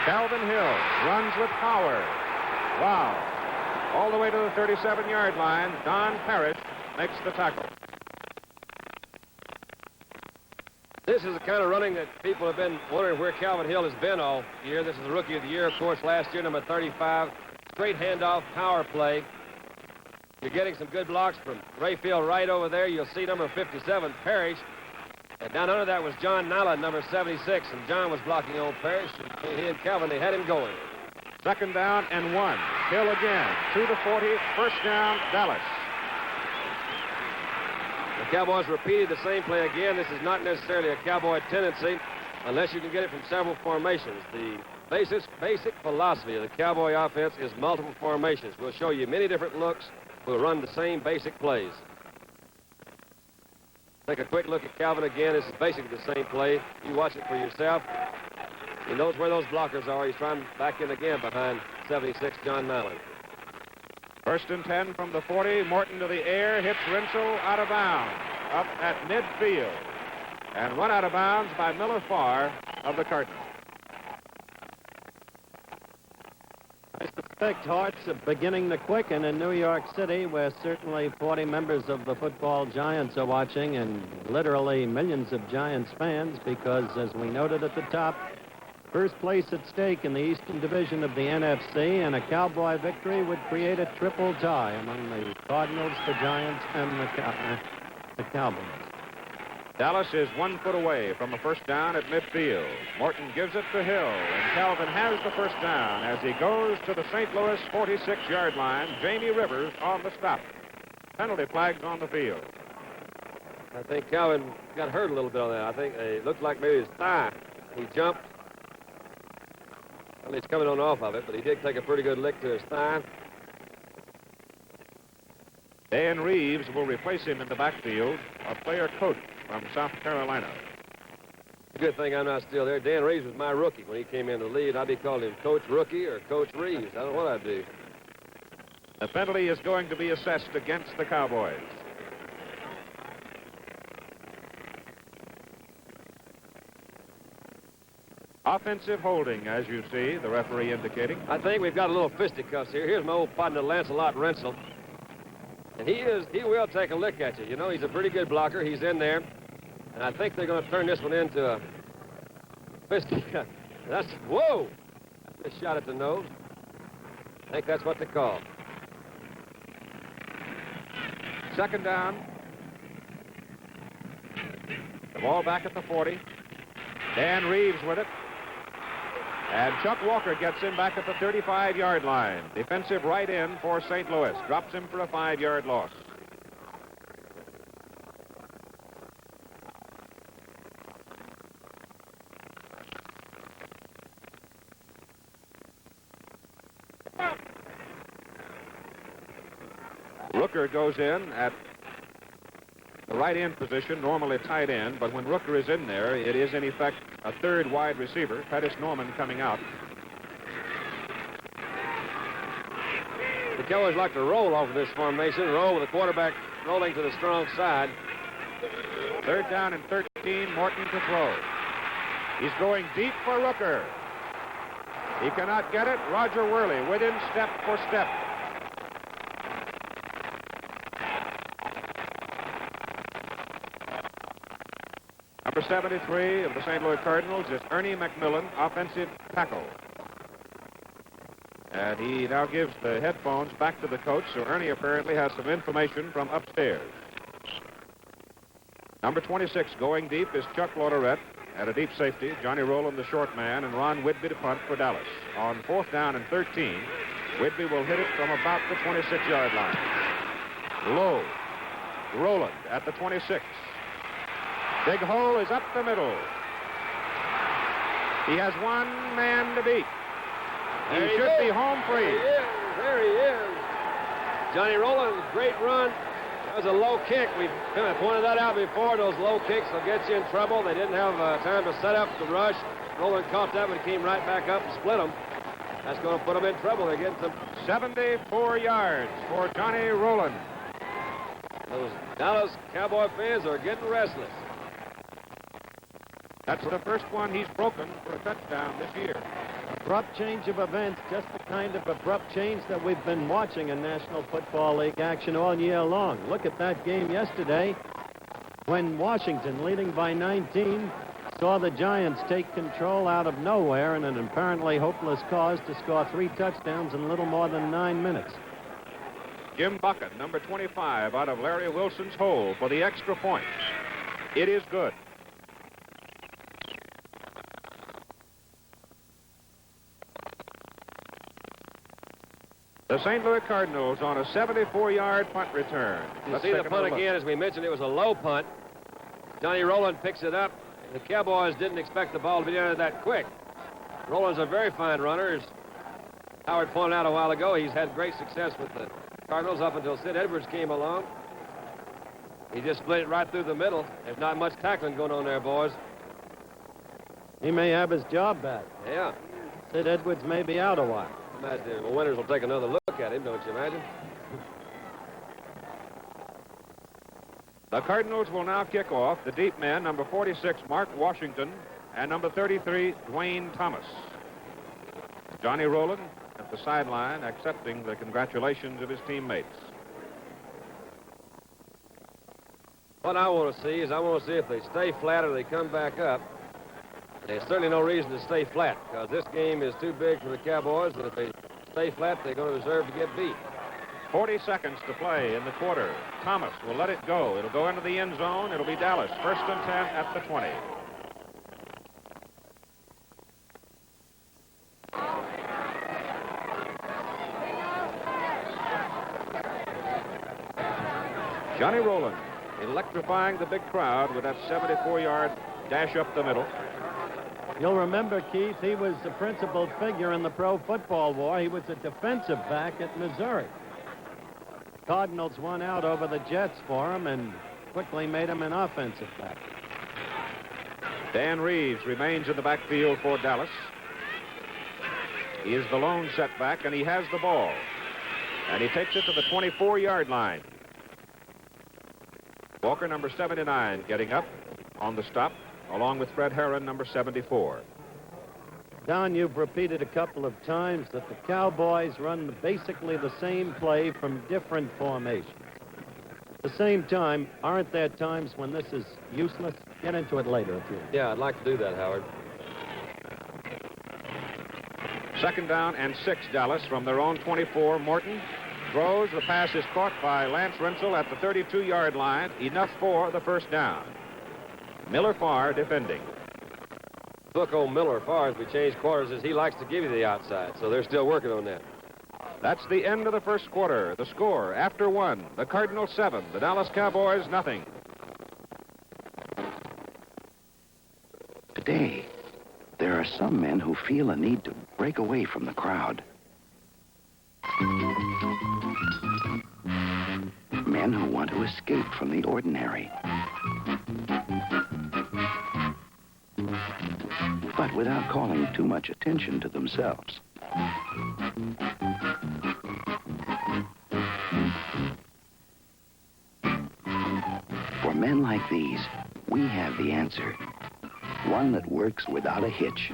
Calvin Hill runs with power. Wow. All the way to the 37-yard line. Don Parrish makes the tackle.
This is the kind of running that people have been wondering where Calvin Hill has been all year. This is the Rookie of the Year, of course, last year, number 35. Straight handoff, power play. You're getting some good blocks from Rayfield right over there. You'll see number 57, Parrish. And down under that was John Nyland, number 76. And John was blocking old Parrish. And he and Calvin, they had him going.
2nd down and 1. Hill again. To the 40. 1st down, Dallas.
The Cowboys repeated the same play again. This is not necessarily a Cowboy tendency unless you can get it from several formations. The basic philosophy of the Cowboy offense is multiple formations. We'll show you many different looks. We'll run the same basic plays. Take a quick look at Calvin again. This is basically the same play. You watch it for yourself. He knows where those blockers are. He's trying back in again behind 76, John Nyland.
1st and 10 from the 40. Morton to the air, hits Rinsel out of bounds, up at midfield, and run out of bounds by Miller Farr of the Cardinals.
I suspect Hart's beginning to quicken in New York City, where certainly 40 members of the football Giants are watching, and literally millions of Giants fans, because, as we noted at the top, first place at stake in the Eastern Division of the NFC, and a Cowboy victory would create a triple tie among the Cardinals, the Giants, and the Cowboys.
Dallas is 1 foot away from a first down at midfield. Morton gives it to Hill, and Calvin has the first down as he goes to the St. Louis 46-yard line. Jamie Rivers on the stop. Penalty flags on the field.
I think Calvin got hurt a little bit on that. I think it looked like maybe his thigh. He jumped. Well, he's coming on off of it, but he did take a pretty good lick to his thigh.
Dan Reeves will replace him in the backfield, a player coach from South Carolina.
Good thing I'm not still there. Dan Reeves was my rookie when he came in the lead. I'd be calling him Coach Rookie or Coach Reeves. I don't know what I'd do.
The penalty is going to be assessed against the Cowboys. Offensive holding, as you see, the referee indicating.
I think we've got a little fisticuffs here. Here's my old partner, Lancelot Rensel. And he will take a lick at you. You know, he's a pretty good blocker. He's in there. And I think they're going to turn this one into a fisticuff. Whoa! That's a shot at the nose. I think that's what they call.
Second down. The ball back at the 40. Dan Reeves with it. And Chuck Walker gets him back at the 35-yard line. Defensive right in for St. Louis. Drops him for a 5-yard loss. Rooker goes in at the right end position, normally tight end, but when Rooker is in there, it is in effect a third wide receiver. Pettis Norman coming out.
The Cowboys like to roll off of this formation, roll with the quarterback rolling to the strong side.
Third down and 13, Morton to throw. He's going deep for Rooker. He cannot get it. Roger Worley within step for step. Number 73 of the St. Louis Cardinals is Ernie McMillan, offensive tackle. And he now gives the headphones back to the coach, so Ernie apparently has some information from upstairs. Number 26 going deep is Chuck Lodorette at a deep safety. Johnny Rowland, the short man, and Ron Whitby to punt for Dallas. On 4th down and 13, Whitby will hit it from about the 26-yard line. Low. Rowland at the 26. Big hole is up the middle. He has one man to beat. He should be home free.
There he is. Johnny Rowland, great run. That was a low kick. We've kind of pointed that out before. Those low kicks will get you in trouble. They didn't have time to set up the rush. Rowland caught that, but he came right back up and split them. That's going to put them in trouble. They're getting some
74 yards for Johnny Rowland.
Those Dallas Cowboy fans are getting restless.
That's the first one he's broken for a touchdown this year.
Abrupt change of events, just the kind of abrupt change that we've been watching in National Football League action all year long. Look at that game yesterday when Washington, leading by 19, saw the Giants take control out of nowhere in an apparently hopeless cause to score 3 touchdowns in a little more than 9 minutes.
Jim Bucket, number 25, out of Larry Wilson's hole for the extra point. It is good. The St. Louis Cardinals on a 74-yard punt return.
You see the punt again. As we mentioned, it was a low punt. Johnny Rowland picks it up. The Cowboys didn't expect the ball to be there that quick. Rowland's a very fine runner. As Howard pointed out a while ago, he's had great success with the Cardinals up until Sid Edwards came along. He just split it right through the middle. There's not much tackling going on there, boys.
He may have his job back.
Yeah.
Sid Edwards may be out a while.
Imagine the Winters will take another look at him, don't you imagine?
The Cardinals will now kick off. The deep men, number 46, Mark Washington, and number 33, Dwayne Thomas. Johnny Rowland at the sideline accepting the congratulations of his teammates.
What I want to see is if they stay flat or they come back up. There's certainly no reason to stay flat because this game is too big for the Cowboys, and if they stay flat, they're going to deserve to get beat.
40 seconds to play in the quarter. Thomas will let it go. It'll go into the end zone. It'll be Dallas. 1st and 10 at the 20. Johnny Rowland electrifying the big crowd with that 74-yard dash up the middle.
You'll remember, Keith, he was the principal figure in the pro football war. He was a defensive back at Missouri. Cardinals won out over the Jets for him and quickly made him an offensive back.
Dan Reeves remains in the backfield for Dallas. He is the lone setback, and he has the ball. And he takes it to the 24-yard line. Walker, number 79, getting up on the stop, along with Fred Herron, number 74.
Don, you've repeated a couple of times that the Cowboys run basically the same play from different formations. At the same time, aren't there times when this is useless? Get into it later if you want.
Yeah, I'd like to do that, Howard.
2nd down and 6, Dallas, from their own 24. Morton throws. The pass is caught by Lance Rensel at the 32-yard line. Enough for the 1st down. Miller Farr defending.
Look, old Miller Farr, as we change quarters, is he likes to give you the outside, so they're still working on that.
That's the end of the 1st quarter. The score, after 1, the Cardinals 7, the Dallas Cowboys nothing.
Today, there are some men who feel a need to break away from the crowd. Men who want to escape from the ordinary. But without calling too much attention to themselves. For men like these, we have the answer. One that works without a hitch.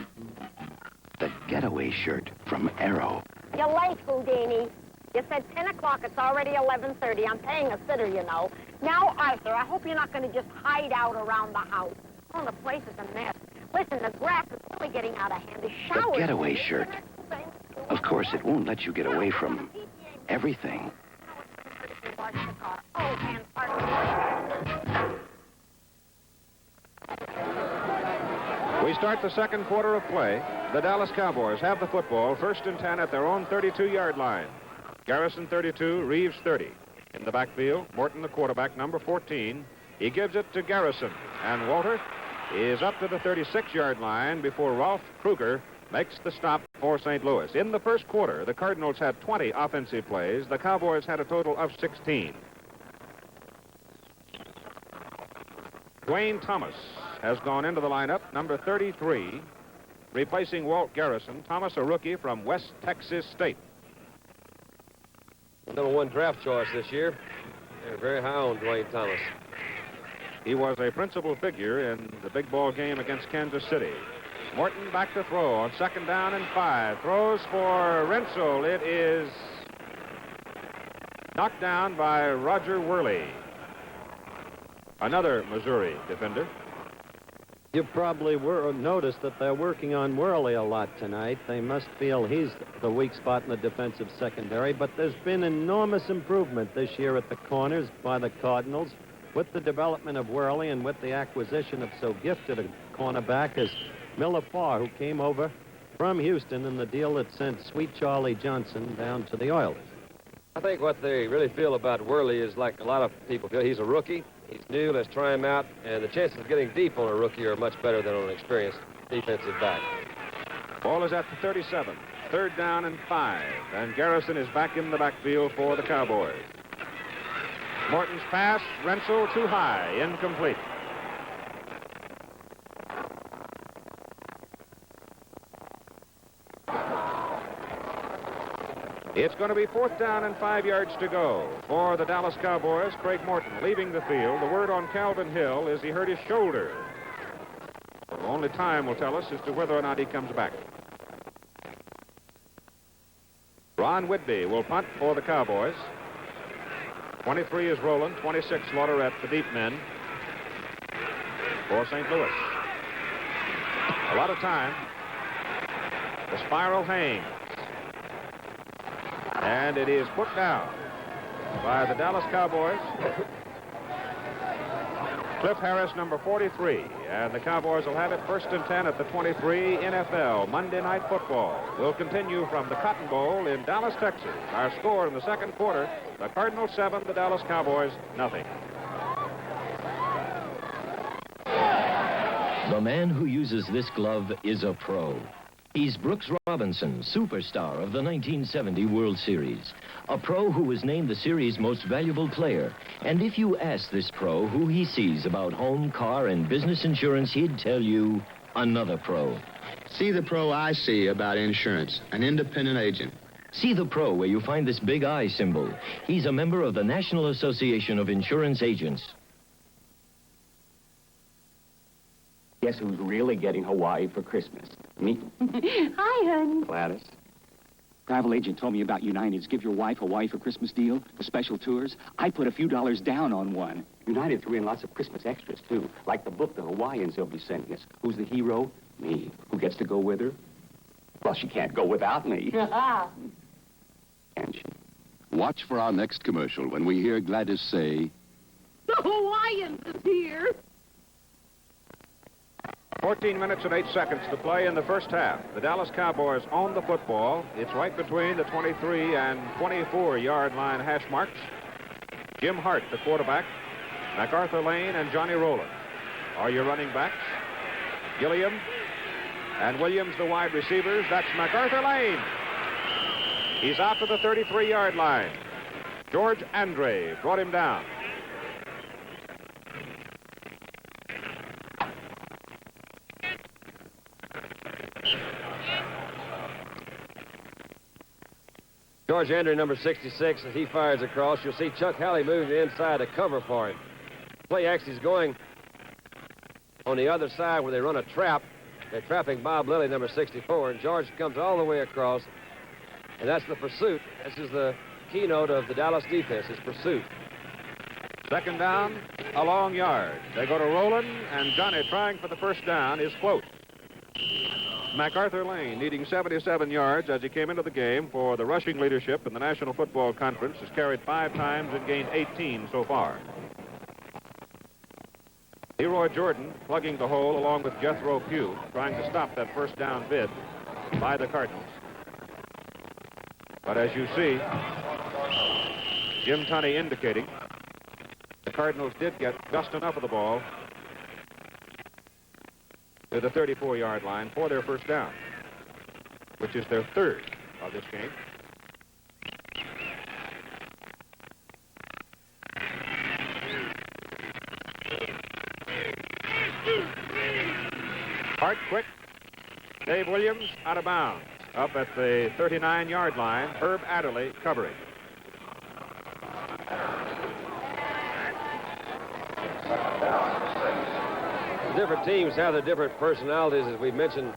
The getaway shirt from Arrow.
You're late, Houdini. You said 10 o'clock. It's already 11:30. I'm paying a sitter, you know. Now, Arthur, I hope you're not going to just hide out around the house. Oh, the place is a mess. Listen, the grass is really getting out of hand. The shower...
The getaway shirt. Of course, it won't let you get away from everything.
We start the 2nd quarter of play. The Dallas Cowboys have the football, 1st and 10 at their own 32-yard line. Garrison 32, Reeves 30. In the backfield, Morton, the quarterback, number 14. He gives it to Garrison, and Walter is up to the 36-yard line before Rolf Kruger makes the stop for St. Louis. In the 1st quarter, the Cardinals had 20 offensive plays. The Cowboys had a total of 16. Dwayne Thomas has gone into the lineup, number 33, replacing Walt Garrison. Thomas, a rookie from West Texas State.
Number 1 draft choice this year. They're very high on Dwayne Thomas.
He was a principal figure in the big ball game against Kansas City. Morton back to throw on 2nd down and 5. Throws for Rensel. It is knocked down by Roger Worley, another Missouri defender.
You probably noticed that they're working on Worley a lot tonight. They must feel he's the weak spot in the defensive secondary, but there's been enormous improvement this year at the corners by the Cardinals with the development of Worley and with the acquisition of so gifted a cornerback as Miller Farr, who came over from Houston in the deal that sent Sweet Charlie Johnson down to the Oilers.
I think what they really feel about Worley is like a lot of people feel. He's a rookie. He's new. Let's try him out. And the chances of getting deep on a rookie are much better than on an experienced defensive back.
Ball is at the 37. 3rd down and 5. And Garrison is back in the backfield for the Cowboys. Morton's pass, Rensel too high, incomplete. It's going to be 4th down and 5 yards to go for the Dallas Cowboys. Craig Morton leaving the field. The word on Calvin Hill is he hurt his shoulder. Only time will tell us as to whether or not he comes back. Ron Whitby will punt for the Cowboys. 23 is Rowland, 26 Slaughter at the deep men for St. Louis. A lot of time. The spiral hangs. And it is put down. by the Dallas Cowboys. Cliff Harris, number 43. And the Cowboys will have it 1st and 10 at the 23. NFL Monday Night Football will continue from the Cotton Bowl in Dallas, Texas. Our score in the second quarter, the Cardinals 7, the Dallas Cowboys nothing.
The man who uses this glove is a pro. He's Brooks Robinson, superstar of the 1970 World Series. A pro who was named the series' most valuable player. And if you ask this pro who he sees about home, car, and business insurance, he'd tell you another pro.
See the pro I see about insurance, an independent agent.
See the pro where you find this big I symbol. He's a member of the National Association of Insurance Agents.
Guess who's really getting Hawaii for Christmas? Me.
Hi, honey.
Gladys. Travel agent told me about United's Give Your Wife Hawaii for Christmas deal, the special tours. I put a few dollars down on one. United threw in lots of Christmas extras, too, like the book the Hawaiians they'll be sending us. Who's the hero? Me. Who gets to go with her? Well, she can't go without me. Can she?
Watch for our next commercial when we hear Gladys say,
The Hawaiians is here.
14 minutes and 8 seconds to play in the first half. The Dallas Cowboys own the football. It's right between the 23 and 24-yard line hash marks. Jim Hart, the quarterback, MacArthur Lane, and Johnny Rowland are your running backs. Gilliam and Williams, the wide receivers. That's MacArthur Lane. He's out to the 33-yard line. George Andre brought him down.
George Andre, number 66, as he fires across, you'll see Chuck Halley moving to the inside to cover for him. Play actually is going on the other side where they run a trap. They're trapping Bob Lilly, number 64, and George comes all the way across, and that's the pursuit. This is the keynote of the Dallas defense, is pursuit.
Second down, a long yard. They go to Rowland, and Johnny trying for the first down is Quote. MacArthur Lane, needing 77 yards as he came into the game for the rushing leadership in the National Football Conference, has carried 5 times and gained 18 so far. Leroy Jordan plugging the hole along with Jethro Pugh, trying to stop that first down bid by the Cardinals. But as you see, Jim Tunney indicating the Cardinals did get just enough of the ball to the 34-yard line for their first down, which is their third of this game. Hart quick. Dave Williams out of bounds. Up at the 39-yard line, Herb Adderley covering.
Different teams have their different personalities, as we've mentioned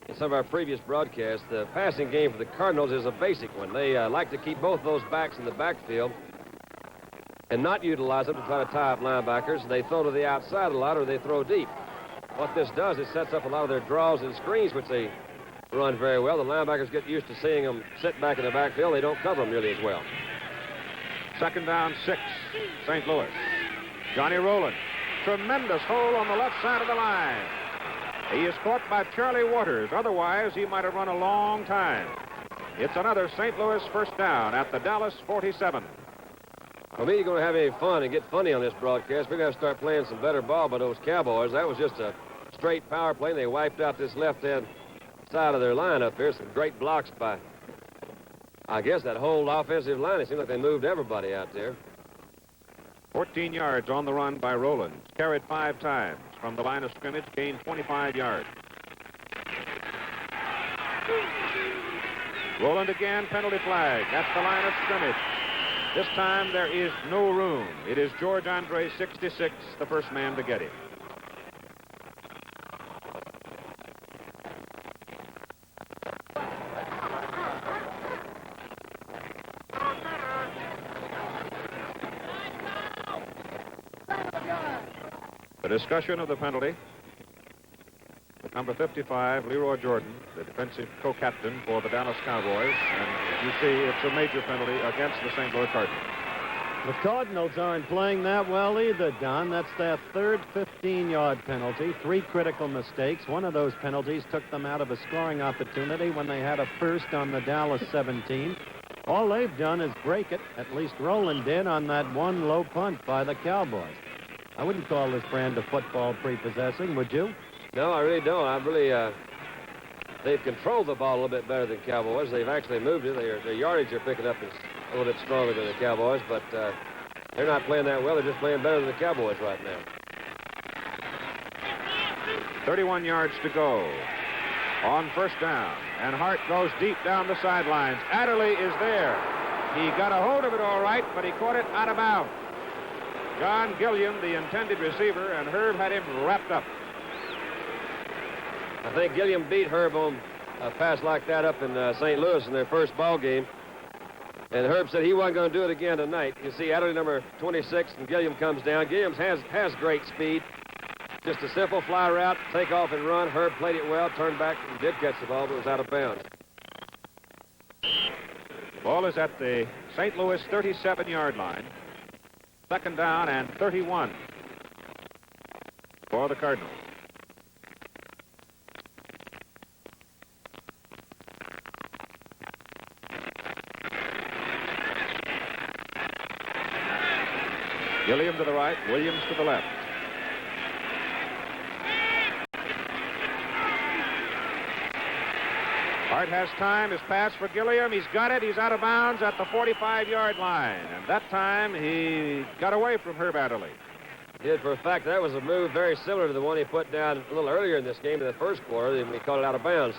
in some of our previous broadcasts. The passing game for the Cardinals is a basic one. They like to keep both those backs in the backfield and not utilize them to try to tie up linebackers. They throw to the outside a lot, or they throw deep. What this does is sets up a lot of their draws and screens, which they run very well. The linebackers get used to seeing them sit back in the backfield. They don't cover them nearly as well.
Second down, 6, St. Louis. Johnny Rowland. Tremendous hole on the left side of the line. He is caught by Charlie Waters. Otherwise, he might have run a long time. It's another St. Louis first down at the Dallas 47.
Well, me, you're going to have any fun and get funny on this broadcast. We're going to start playing some better ball by those Cowboys. That was just a straight power play. They wiped out this left-hand side of their line up here. Some great blocks by, I guess, that whole offensive line. It seemed like they moved everybody out there.
14 yards on the run by Rowland. Carried 5 times from the line of scrimmage, gained 25 yards. Rowland again, penalty flag. That's the line of scrimmage. This time there is no room. It is George Andre, 66, the first man to get him. The discussion of the penalty with number 55, Leroy Jordan, the defensive co-captain for the Dallas Cowboys. And you see it's a major penalty against the St. Louis Cardinals.
The Cardinals aren't playing that well either, Don. That's their third 15-yard penalty, 3 critical mistakes. One of those penalties took them out of a scoring opportunity when they had a first on the Dallas 17. All they've done is break it, at least Roland did, on that one low punt by the Cowboys. I wouldn't call this brand of football prepossessing, would you?
No, I really don't. They've controlled the ball a little bit better than Cowboys. They've actually moved it. Their yardage they're picking up is a little bit stronger than the Cowboys, but they're not playing that well. They're just playing better than the Cowboys right now.
31 yards to go on first down, and Hart goes deep down the sidelines. Adderley is there. He got a hold of it all right, but he caught it out of bounds. John Gilliam, the intended receiver, and Herb had him wrapped up.
I think Gilliam beat Herb on a pass like that up in St. Louis in their first ball game. And Herb said he wasn't going to do it again tonight. You see Adderley number 26, and Gilliam comes down. Gilliam has great speed. Just a simple fly route, take off and run. Herb played it well, turned back, and did catch the ball, but it was out of bounds.
Ball is at the St. Louis 37-yard line. Second down and 31 for the Cardinals. Gilliam to the right, Williams to the left. Hart has time. His pass for Gilliam. He's got it. He's out of bounds at the 45-yard line. And that time he got away from Herb Adderley.
He did for a fact. That was a move very similar to the one he put down a little earlier in this game in the first quarter when he caught it out of bounds.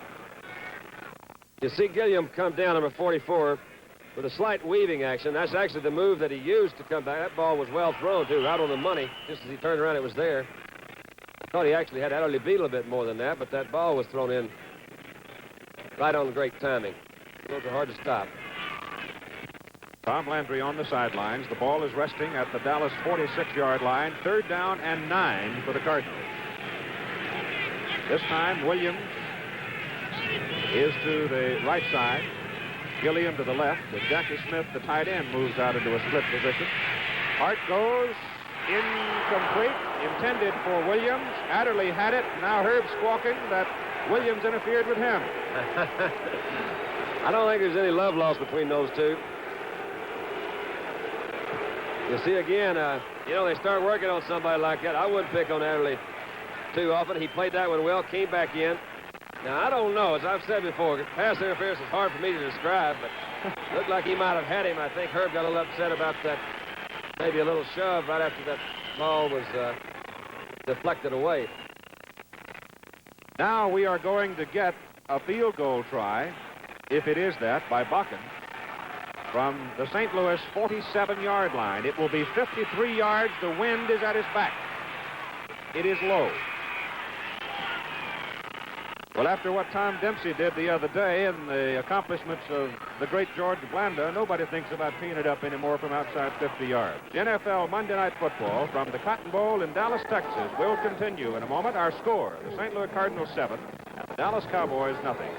You see Gilliam come down, number 44, with a slight weaving action. That's actually the move that he used to come back. That ball was well thrown, too, right on the money. Just as he turned around, it was there. I thought he actually had Adderley beat a little bit more than that, but that ball was thrown in right on great timing. Those are hard to stop.
Tom Landry on the sidelines. The ball is resting at the Dallas 46-yard line. Third down and 9 for the Cardinals. This time, Williams is to the right side. Gilliam to the left. And Jackie Smith, the tight end, moves out into a split position. Hart goes incomplete, intended for Williams. Adderley had it. Now Herb's squawking that Williams interfered with him.
I don't think there's any love lost between those two. You see again, they start working on somebody like that. I wouldn't pick on Adderley too often. He played that one well, came back in. Now, I don't know. As I've said before, pass interference is hard for me to describe, but looked like he might have had him. I think Herb got a little upset about that, maybe a little shove right after that ball was deflected away.
Now we are going to get a field goal try, if it is that, by Bakken from the St. Louis 47-yard line. It will be 53 yards. The wind is at his back. It is low. Well, after what Tom Dempsey did the other day and the accomplishments of the great George Blanda, nobody thinks about teeing it up anymore from outside 50 yards. NFL Monday Night Football from the Cotton Bowl in Dallas, Texas will continue in a moment. Our score, the St. Louis Cardinals 7 and the Dallas Cowboys nothing.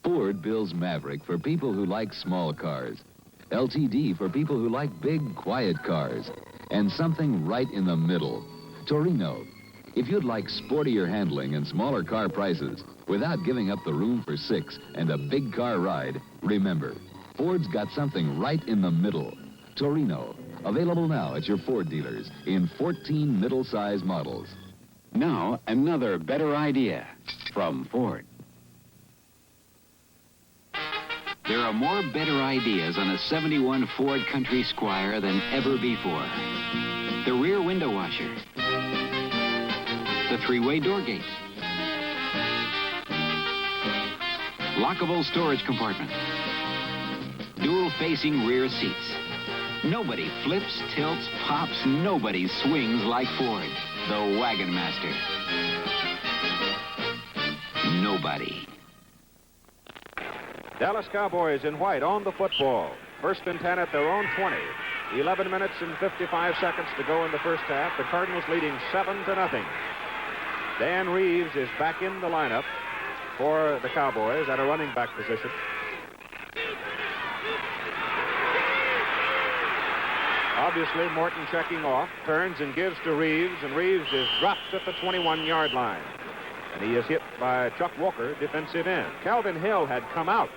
Ford builds Maverick for people who like small cars. LTD for people who like big, quiet cars. And something right in the middle. Torino. If you'd like sportier handling and smaller car prices without giving up the room for 6 and a big car ride, remember, Ford's got something right in the middle. Torino. Available now at your Ford dealers in 14 middle-size models.
Now, another better idea from Ford. There are more better ideas on a 71 Ford Country Squire than ever before. The rear window washer. The 3-way door gate. Lockable storage compartment. Dual-facing rear seats. Nobody flips, tilts, pops, nobody swings like Ford, the Wagon Master. Nobody.
Dallas Cowboys in white on the football. First and 10 at their own 20. 11 minutes and 55 seconds to go in the first half. The Cardinals leading 7-0. Dan Reeves is back in the lineup for the Cowboys at a running back position. Obviously, Morton checking off, turns and gives to Reeves, and Reeves is dropped at the 21-yard line. And he is hit by Chuck Walker, defensive end. Calvin Hill had come out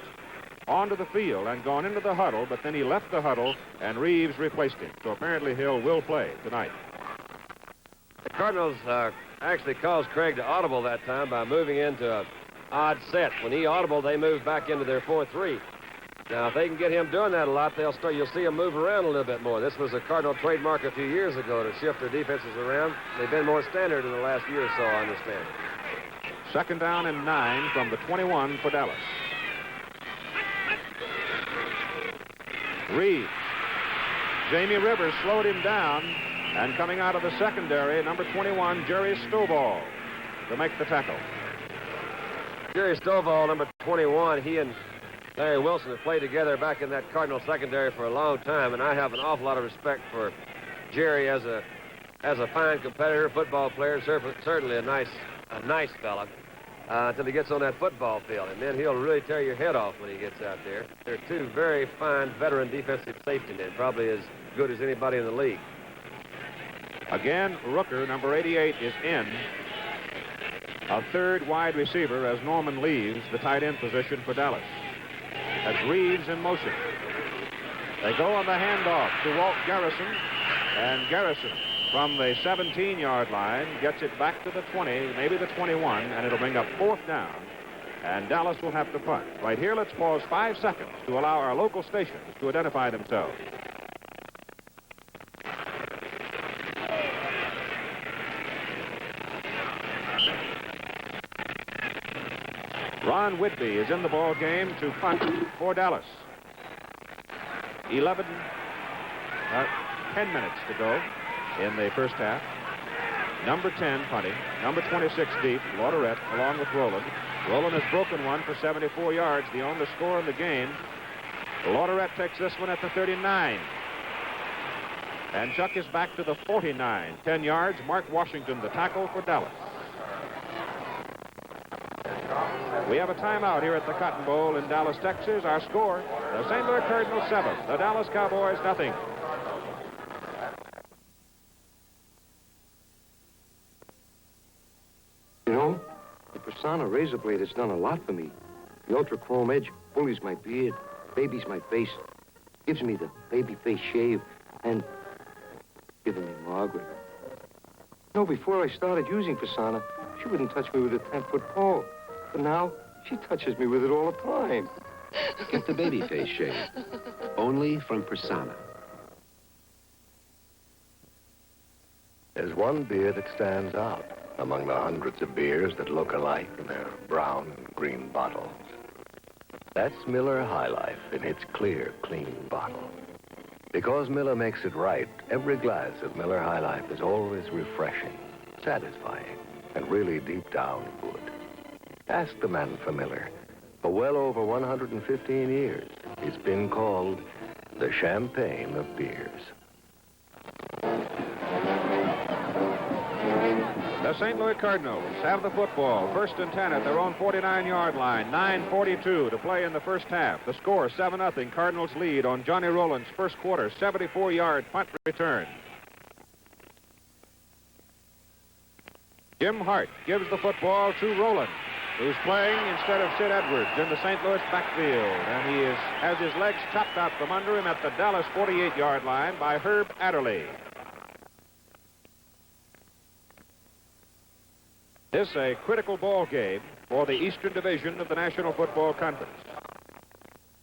onto the field and gone into the huddle, but then he left the huddle, and Reeves replaced him. So apparently Hill will play tonight.
The Cardinals actually caused Craig to audible that time by moving into an odd set. When he audibled, they moved back into their 4-3. Now, if they can get him doing that a lot, you'll see him move around a little bit more. This was a Cardinal trademark a few years ago to shift their defenses around. They've been more standard in the last year or so, I understand.
2nd down and 9 from the 21 for Dallas. Reeves. Jamie Rivers slowed him down, and coming out of the secondary, number 21, Jerry Stovall, to make the tackle.
Jerry Stovall, number 21, he and Larry Wilson have played together back in that Cardinal secondary for a long time, and I have an awful lot of respect for Jerry as a fine competitor, football player, certainly a nice fella, until he gets on that football field, and then he'll really tear your head off when he gets out there. They're two very fine veteran defensive safety men, probably as good as anybody in the league.
Again, Rooker, number 88, is in. A third wide receiver as Norman leaves the tight end position for Dallas. That's Reeves in motion. They go on the handoff to Walt Garrison, and Garrison from the 17-yard line gets it back to the 20, maybe the 21, and it'll bring up 4th down, and Dallas will have to punt. Right here, let's pause 5 seconds to allow our local stations to identify themselves. Ron Whitby is in the ball game to punt for Dallas. 10 minutes to go in the first half. Number 10 punting. Number 26 deep, Lauderette, along with Rowland. Rowland has broken one for 74 yards, the only score in the game. Lauderette takes this one at the 39. And Chuck is back to the 49. 10 yards, Mark Washington, the tackle for Dallas. We have a timeout here at the Cotton Bowl in Dallas, Texas. Our score, the St. Louis Cardinals 7, the Dallas Cowboys nothing.
You know, the Persona razor blade has done a lot for me. The ultra chrome edge bullies my beard, babies my face, gives me the baby face shave, and giving me Margaret. You know, before I started using Persona, she wouldn't touch me with a 10-foot pole. But now, she touches me with it all the time.
Get the baby face shave. Only from Persona.
There's one beer that stands out among the hundreds of beers that look alike in their brown and green bottles. That's Miller High Life in its clear, clean bottle. Because Miller makes it right, every glass of Miller High Life is always refreshing, satisfying, and really deep down good. Ask the man for Miller. For well over 115 years, it's been called the champagne of beers.
The St. Louis Cardinals have the football. 1st and 10 at their own 49-yard line. 9:42 to play in the first half. The score, 7-0. Cardinals lead on Johnny Rowland's first quarter 74-yard punt return. Jim Hart gives the football to Rowland, who's playing instead of Sid Edwards in the St. Louis backfield. And he has his legs chopped out from under him at the Dallas 48-yard line by Herb Adderley. This is a critical ball game for the Eastern Division of the National Football Conference.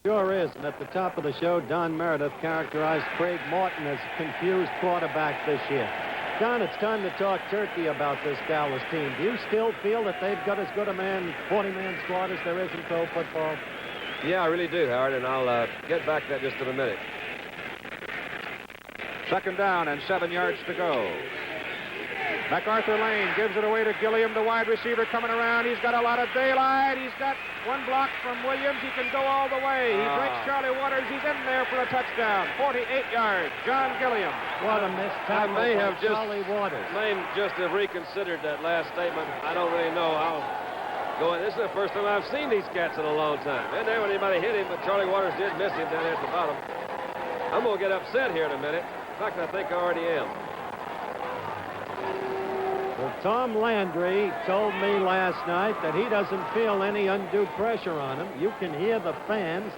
Sure is. And at the top of the show, Don Meredith characterized Craig Morton as a confused quarterback this year. Don, it's time to talk turkey about this Dallas team. Do you still feel that they've got as good a 40-man squad as there is in pro football?
Yeah, I really do, Howard, and I'll get back to that just in a minute.
2nd down and 7 yards to go. MacArthur Lane gives it away to Gilliam, the wide receiver coming around. He's got a lot of daylight. He's got one block from Williams. He can go all the way. He breaks Charlie Waters. He's in there for a touchdown. 48 yards. John Gilliam.
What a missed tackle by Charlie Waters.
May just have reconsidered that last statement. I don't really know how. This is the first time I've seen these cats in a long time. And there when anybody hit him, but Charlie Waters did miss him down there at the bottom. I'm going to get upset here in a minute. In fact, I think I already am.
Well, Tom Landry told me last night that he doesn't feel any undue pressure on him. You can hear the fans.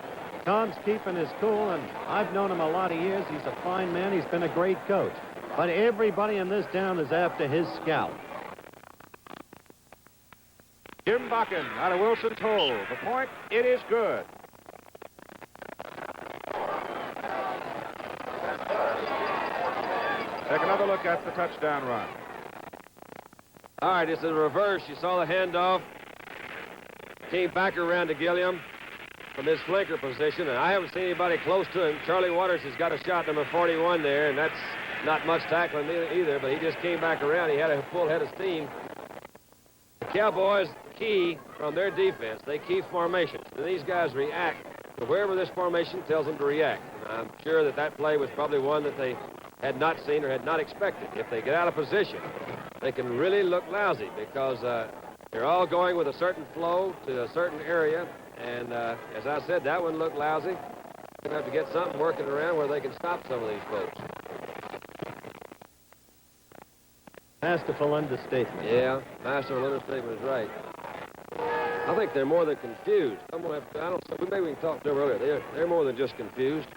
Tom's keeping his cool, and I've known him a lot of years. He's a fine man. He's been a great coach. But everybody in this town is after his scalp.
Jim Bakken out of Wilson's hole. The point, it is good. Take another look at the touchdown run.
All right, it's a reverse. You saw the handoff. Came back around to Gilliam from his flanker position, and I haven't seen anybody close to him. Charlie Waters has got a shot, number 41 there, and that's not much tackling either, but he just came back around. He had a full head of steam. The Cowboys key from their defense. They key formations, and these guys react to wherever this formation tells them to react. And I'm sure that that play was probably one that they had not seen or had not expected. If they get out of position, they can really look lousy because they're all going with a certain flow to a certain area. And as I said, that one looked lousy. They're going to have to get something working around where they can stop some of these folks.
Masterful understatement.
Yeah, masterful understatement is right. I think they're more than confused. Maybe we can talk to them earlier. They're more than just confused.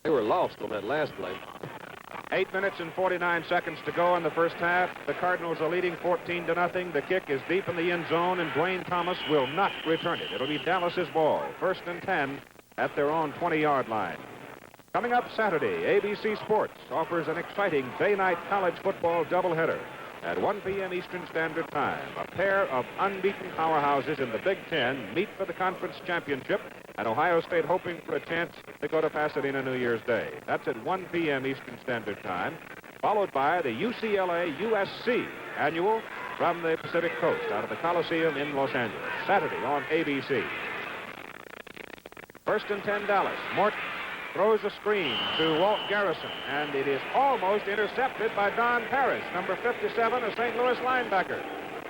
They were lost on that last play.
8 minutes and 49 seconds to go in the first half. The Cardinals are leading 14-0. The kick is deep in the end zone, and Dwayne Thomas will not return it. It'll be Dallas's ball. 1st and 10 at their own 20-yard line. Coming up Saturday, ABC Sports offers an exciting day-night college football doubleheader at 1 p.m. Eastern Standard Time. A pair of unbeaten powerhouses in the Big Ten meet for the conference championship, and Ohio State hoping for a chance to go to Pasadena New Year's Day. That's at 1 p.m. Eastern Standard Time, followed by the UCLA-USC annual from the Pacific Coast out of the Coliseum in Los Angeles, Saturday on ABC. 1st and 10 Dallas. Morton throws a screen to Walt Garrison, and it is almost intercepted by Don Parrish, number 57, a St. Louis linebacker.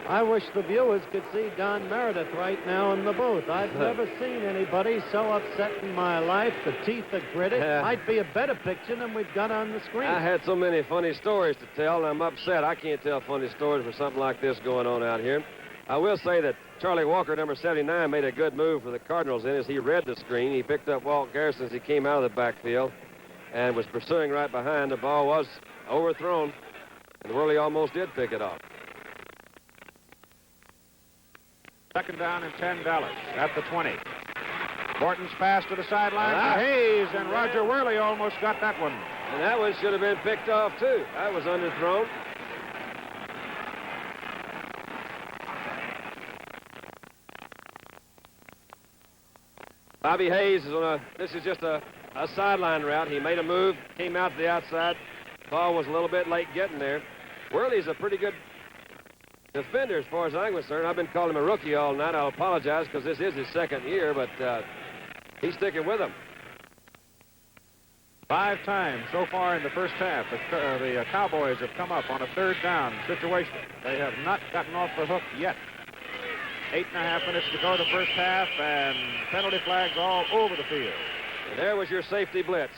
I wish the viewers could see Don Meredith right now in the booth. I've never seen anybody so upset in my life. The teeth are gritted. Might be a better picture than we've got on the screen.
I had so many funny stories to tell, and I'm upset. I can't tell funny stories with something like this going on out here. I will say that Charlie Walker, number 79, made a good move for the Cardinals in as he read the screen. He picked up Walt Garrison as he came out of the backfield and was pursuing right behind. The ball was overthrown, and Worley almost did pick it off.
2nd down and 10 Dallas at the 20. Morton's pass to the sideline to Hayes, and Roger Worley almost got that one.
And that one should have been picked off, too. That was underthrown. Bobby Hayes is on this is just a sideline route. He made a move, came out to the outside. Ball was a little bit late getting there. Worley's a pretty good defender as far as I'm concerned. I've been calling him a rookie all night. I'll apologize because this is his 2nd year, but he's sticking with him.
5 times so far in the first half, the Cowboys have come up on a 3rd down situation. They have not gotten off the hook yet. 8.5 minutes to go the first half, and penalty flags all over the field.
And there was your safety blitz.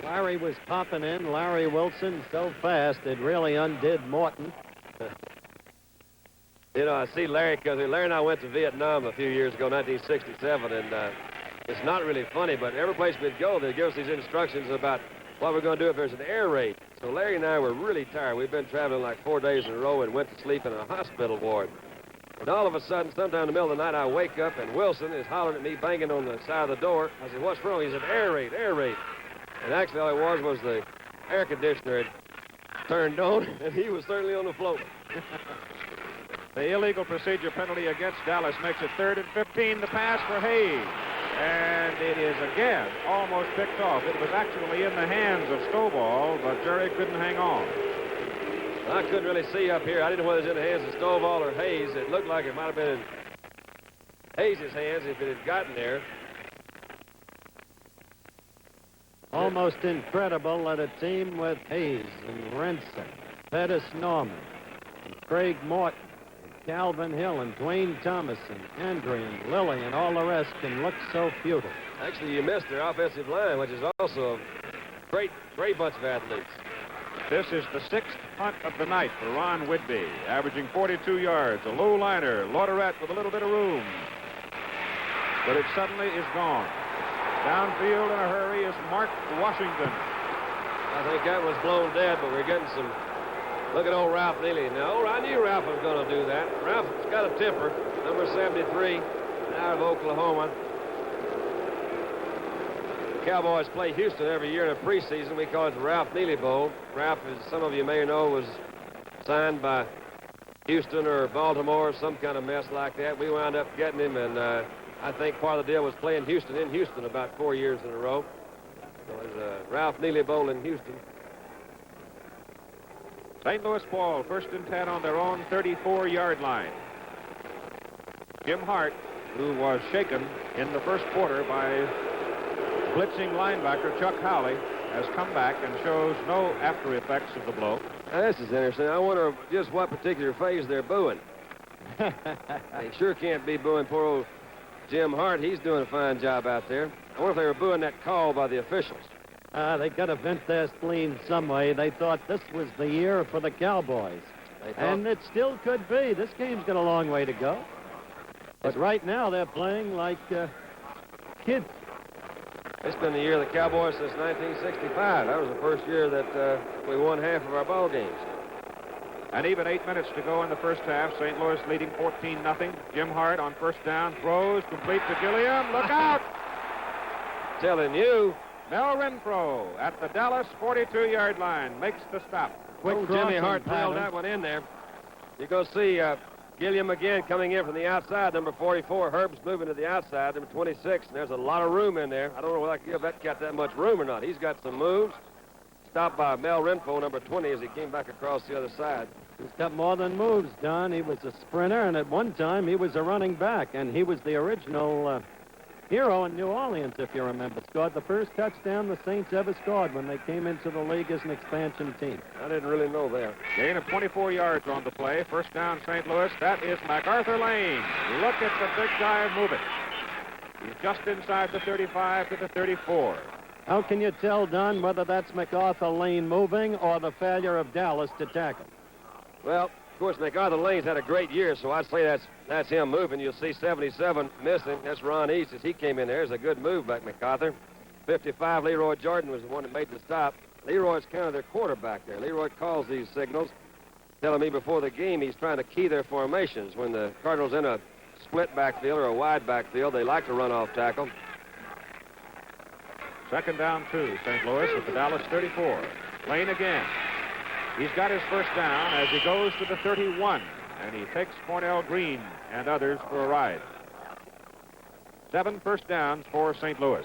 Larry was popping in. Larry Wilson so fast it really undid Morton.
You know, I see Larry because Larry and I went to Vietnam a few years ago, 1967, and it's not really funny, but every place we'd go, they give us these instructions about what we're going to do if there's an air raid. So Larry and I were really tired. We'd been traveling like 4 days in a row and went to sleep in a hospital ward. And all of a sudden, sometime in the middle of the night, I wake up and Wilson is hollering at me, banging on the side of the door. I said, "What's wrong?" He said, "Air raid, air raid." And actually all it was the air conditioner had turned on, and he was certainly on the floor.
The illegal procedure penalty against Dallas makes it 3rd and 15. The pass for Hayes. And it is again almost picked off. It was actually in the hands of Stovall, but Jerry couldn't hang on.
I couldn't really see up here. I didn't know whether it was in the hands of Stovall or Hayes. It looked like it might have been in Hayes' hands if it had gotten there.
Almost incredible that a team with Hayes and Renson, Pettis Norman, and Craig Morton, and Calvin Hill and Dwayne Thomas and Andre and Lilly and all the rest can look so futile.
Actually, you missed their offensive line, which is also a great bunch of athletes.
This is the 6th punt of the night for Ron Whitby, averaging 42 yards. A low liner, Lauderette with a little bit of room. But it suddenly is gone. Downfield in a hurry is Mark Washington.
I think that was blown dead, but we're getting some... Look at old Ralph Neely. No, I knew Ralph was going to do that. Ralph's got a temper, number 73, out of Oklahoma. The Cowboys play Houston every year in a preseason. We call it the Ralph Neely Bowl. Ralph, as some of you may know, was signed by Houston or Baltimore, some kind of mess like that. We wound up getting him, and I think part of the deal was playing Houston in Houston about 4 years in a row. So it was a Ralph Neely Bowl in Houston.
St. Louis ball, 1st and 10 on their own 34-yard line. Jim Hart, who was shaken in the first quarter by blitzing linebacker Chuck Howley, has come back and shows no after effects of the blow.
Now, this is interesting. I wonder just what particular phase they're booing. They sure can't be booing poor old Jim Hart. He's doing a fine job out there. I wonder if they were booing that call by the officials.
They got to vent their spleen some way. They thought this was the year for the Cowboys. And it still could be. This game's got a long way to go. But right now they're playing like kids.
It's been the year of the Cowboys since 1965. That was the first year that we won half of our ball games.
And even 8 minutes to go in the first half. St. Louis leading 14-0. Jim Hart on first down, throws, complete to Gilliam. Look out!
Telling you.
Mel Renfro at the Dallas 42-yard line makes the stop.
Quick Jimmy Hart nailed that one in there. You go see Gilliam again coming in from the outside, number 44. Herb's moving to the outside, number 26. And there's a lot of room in there. I don't know whether I can give that cat that much room or not. He's got some moves. Stopped by Mel Renfro, number 20, as he came back across the other side.
He's got more than moves, Don. He was a sprinter, and at one time he was a running back, and he was the original hero in New Orleans, if you remember. Scored the first touchdown the Saints ever scored when they came into the league as an expansion team.
I didn't really know that.
Gain of 24 yards on the play. First down, St. Louis. That is MacArthur Lane. Look at the big guy moving. He's just inside the 35 to the 34.
How can you tell, Don, whether that's MacArthur Lane moving or the failure of Dallas to tackle?
Well, of course, MacArthur Lane's had a great year, so I'd say that's him moving. You'll see 77 missing. That's Ron East as he came in there. It's a good move back MacArthur. 55, Leroy Jordan was the one that made the stop. Leroy's kind of their quarterback there. Leroy calls these signals, telling me before the game he's trying to key their formations. When the Cardinals in a split backfield or a wide backfield, they like to run off tackle.
Second down, 2, St. Louis at the Dallas 34. Lane again. He's got his first down as he goes to the 31, and he takes Cornell Green and others for a ride. 7 first downs for St. Louis.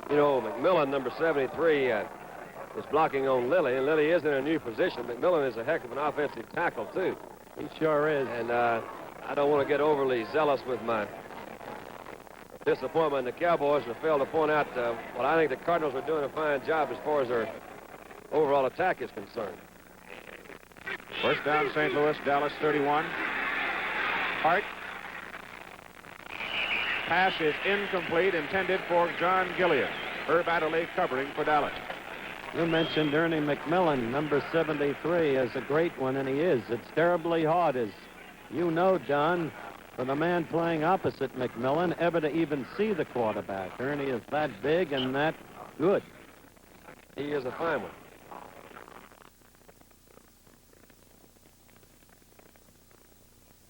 You know, McMillan, number 73, is blocking on Lilly, and Lilly is in a new position. McMillan is a heck of an offensive tackle, too.
He sure is.
And I don't want to get overly zealous with my disappointment in the Cowboys and fail to point out what I think the Cardinals are doing a fine job as far as their overall attack is concerned.
First down, St. Louis, Dallas 31. Hart. Pass is incomplete, intended for John Gilliam. Herb Adderley covering for Dallas.
You mentioned Ernie McMillan, number 73, as a great one, and he is. It's terribly hard, as you know, John, for the man playing opposite McMillan ever to even see the quarterback. Ernie is that big and that good.
He is a fine one.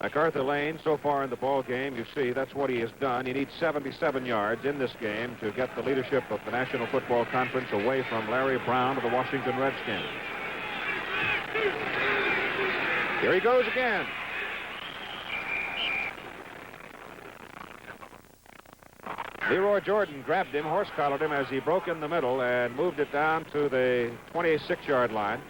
MacArthur Lane, so far in the ball game, you see, that's what he has done. He needs 77 yards in this game to get the leadership of the National Football Conference away from Larry Brown of the Washington Redskins. Here he goes again. Leroy Jordan grabbed him, horse-collared him as he broke in the middle and moved it down to the 26-yard line.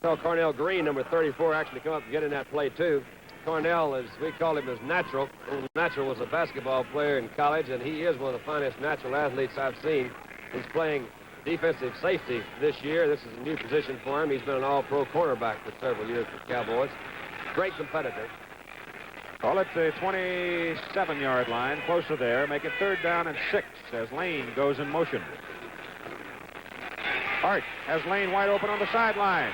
So Cornell Green, number 34, actually come up and get in that play, too. Cornell, as we call him, is natural. Natural was a basketball player in college, and he is one of the finest natural athletes I've seen. He's playing defensive safety this year. This is a new position for him. He's been an all-pro cornerback for several years for the Cowboys. Great competitor.
Call it the 27-yard line, closer there. Make it 3rd down and 6 as Lane goes in motion. Hart has Lane wide open on the sideline.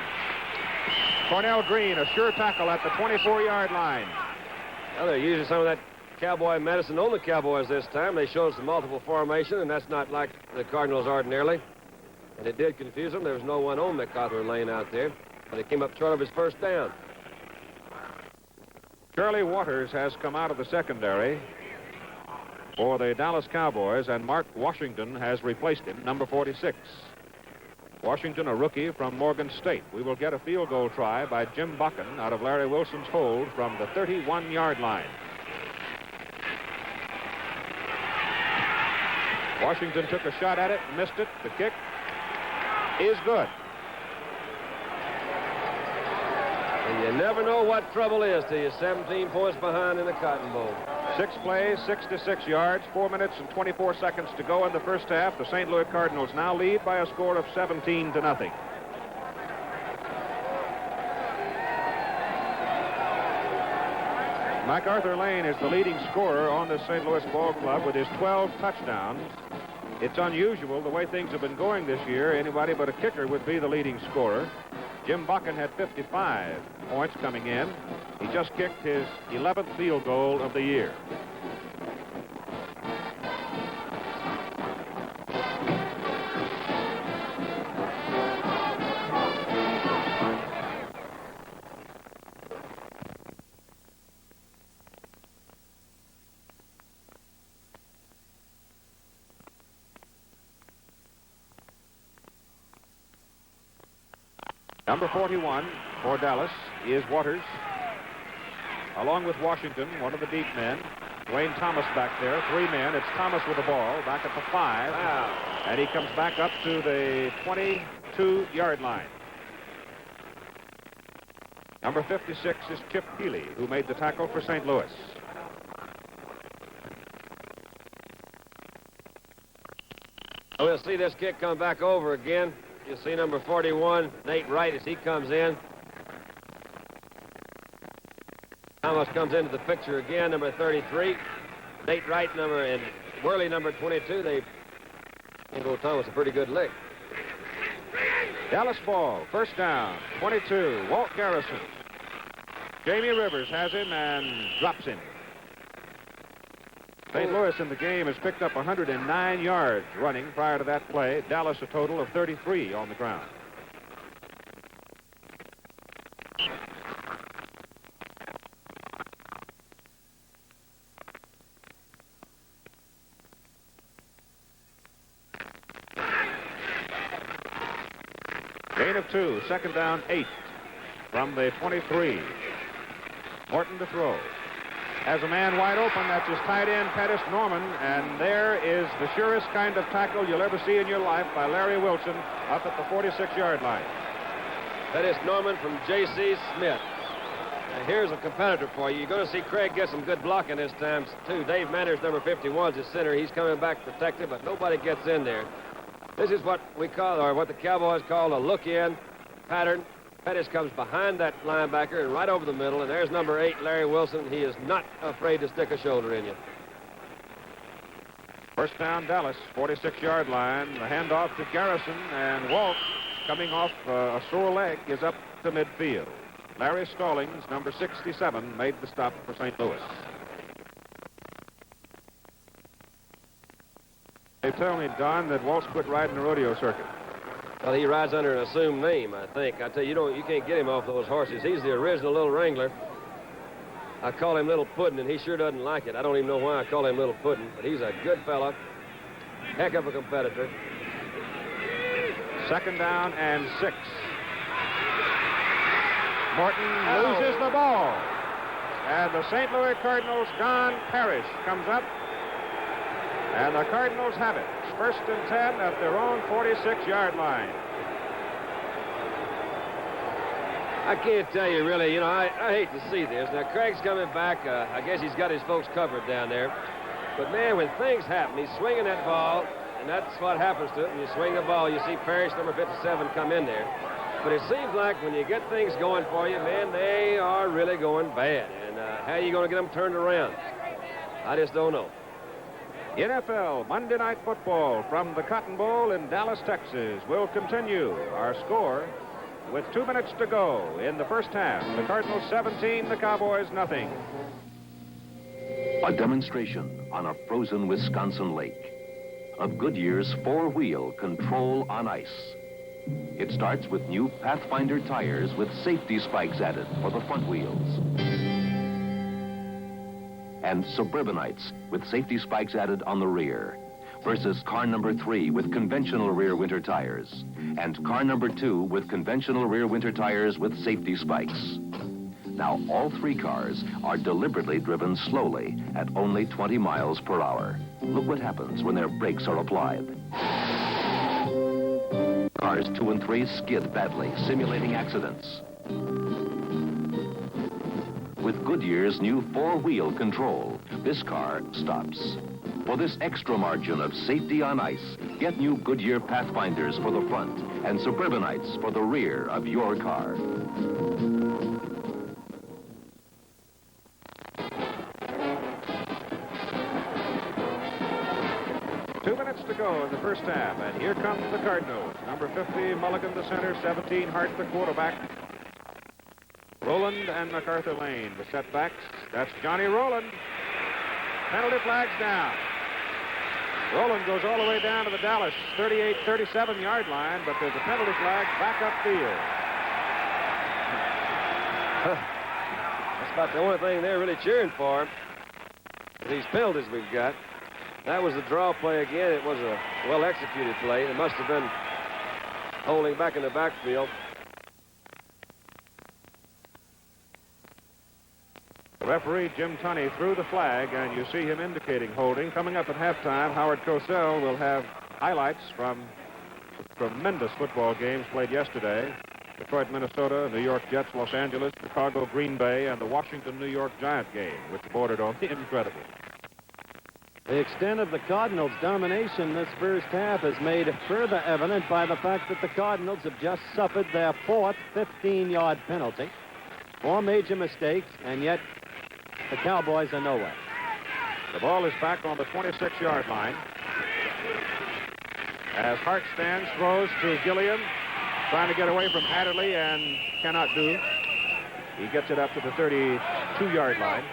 Cornell Green, a sure tackle at the 24-yard line.
Well, they're using some of that Cowboy medicine on the Cowboys this time. They showed some multiple formation, and that's not like the Cardinals ordinarily. And it did confuse them. There was no one on MacArthur Lane out there. But they came up short of his first down.
Shirley Waters has come out of the secondary for the Dallas Cowboys, and Mark Washington has replaced him, number 46. Washington, a rookie from Morgan State. We will get a field goal try by Jim Buchan out of Larry Wilson's hold from the 31-yard line. Washington took a shot at it, missed it. The kick is good.
And you never know what trouble is till you're 17 points behind in the Cotton Bowl.
6 plays, 66 yards, 4 minutes and 24 seconds to go in the first half. The St. Louis Cardinals now lead by a score of 17-0. MacArthur Lane is the leading scorer on the St. Louis Ball Club with his 12 touchdowns. It's unusual the way things have been going this year. Anybody but a kicker would be the leading scorer. Jim Buchan had 55 points coming in. He just kicked his 11th field goal of the year. Number 41 for Dallas is Waters, along with Washington, one of the deep men. Wayne Thomas back there, 3 men. It's Thomas with the ball, back at the 5. Wow. And he comes back up to the 22-yard line. Number 56 is Chip Healy, who made the tackle for St. Louis.
We'll see this kick come back over again. You'll see number 41, Nate Wright, as he comes in. Thomas comes into the picture again, number 33. Nate Wright, and Worley, number 22. They gave old Thomas a pretty good lick.
Dallas ball, first down, 22, Walt Garrison. Jamie Rivers has him and drops him. St. Louis in the game has picked up 109 yards running prior to that play. Dallas a total of 33 on the ground. Gain of 2, second down, 8 from the 23. Morton to throw. Has a man wide open. That's his tight end, Pettis Norman. And there is the surest kind of tackle you'll ever see in your life by Larry Wilson up at the 46-yard line.
Pettis Norman from J.C. Smith. And here's a competitor for you. You're going to see Craig get some good blocking this time, too. Dave Manners, number 51, is his center. He's coming back protected, but nobody gets in there. This is what we call, or what the Cowboys call, a look-in pattern. Pettis comes behind that linebacker and right over the middle, and there's number 8, Larry Wilson. He is not afraid to stick a shoulder in you.
First down, Dallas, 46-yard line. The handoff to Garrison, and Walt, coming off a sore leg, is up to midfield. Larry Stallings, number 67, made the stop for St. Louis. They tell me, Don, that Walt's quit riding the rodeo circuit.
Well, he rides under an assumed name, I think. I tell you, you can't get him off those horses. He's the original Little Wrangler. I call him Little Puddin', and he sure doesn't like it. I don't even know why I call him Little Puddin', but he's a good fella. Heck of a competitor.
Second down and 6. Morton loses the ball. And the St. Louis Cardinals' Don Parrish comes up. And the Cardinals have it. First and 10 at their own 46-yard line.
I can't tell you, really. I hate to see this. Now, Craig's coming back. I guess he's got his folks covered down there. But, man, when things happen, he's swinging that ball. and that's what happens to it. When you swing the ball, you see Parrish, number 57, come in there. But it seems like when you get things going for you, man, they are really going bad. And how are you going to get them turned around? I just don't know.
NFL Monday Night Football from the Cotton Bowl in Dallas, Texas will continue. Our score with 2 minutes to go in the first half. The Cardinals 17, the Cowboys nothing.
A demonstration on a frozen Wisconsin lake of Goodyear's four-wheel control on ice. It starts with new Pathfinder tires with safety spikes added for the front wheels. And Suburbanites with safety spikes added on the rear. Versus car number 3 with conventional rear winter tires. And car number 2 with conventional rear winter tires with safety spikes. Now, all 3 cars are deliberately driven slowly at only 20 miles per hour. Look what happens when their brakes are applied. Cars 2 and 3 skid badly, simulating accidents. With Goodyear's new four-wheel control, this car stops. For this extra margin of safety on ice, get new Goodyear Pathfinders for the front and Suburbanites for the rear of your car.
To go in the first half, and here comes the Cardinals. Number 50, Mulligan, the center, 17, Hart, the quarterback. Rowland and MacArthur Lane, the setbacks. That's Johnny Rowland. Penalty flags down. Rowland goes all the way down to the Dallas 38, 37-yard line, but there's a penalty flag back upfield.
That's about the only thing they're really cheering for. These penalties we've got. That was the draw play again. It was a well-executed play. It must have been holding back in the backfield.
The referee, Jim Tunney, threw the flag, and you see him indicating holding. Coming up at halftime, Howard Cosell will have highlights from tremendous football games played yesterday. Detroit, Minnesota, New York Jets, Los Angeles, Chicago, Green Bay, and the Washington, New York Giant game, which bordered on the incredible.
The extent of the Cardinals' domination this first half is made further evident by the fact that the Cardinals have just suffered their 4th 15-yard penalty. 4 major mistakes, and yet the Cowboys are nowhere.
The ball is back on the 26-yard line. As Hart stands, throws to Gilliam, trying to get away from Adderley and cannot do. He gets it up to the 32-yard line.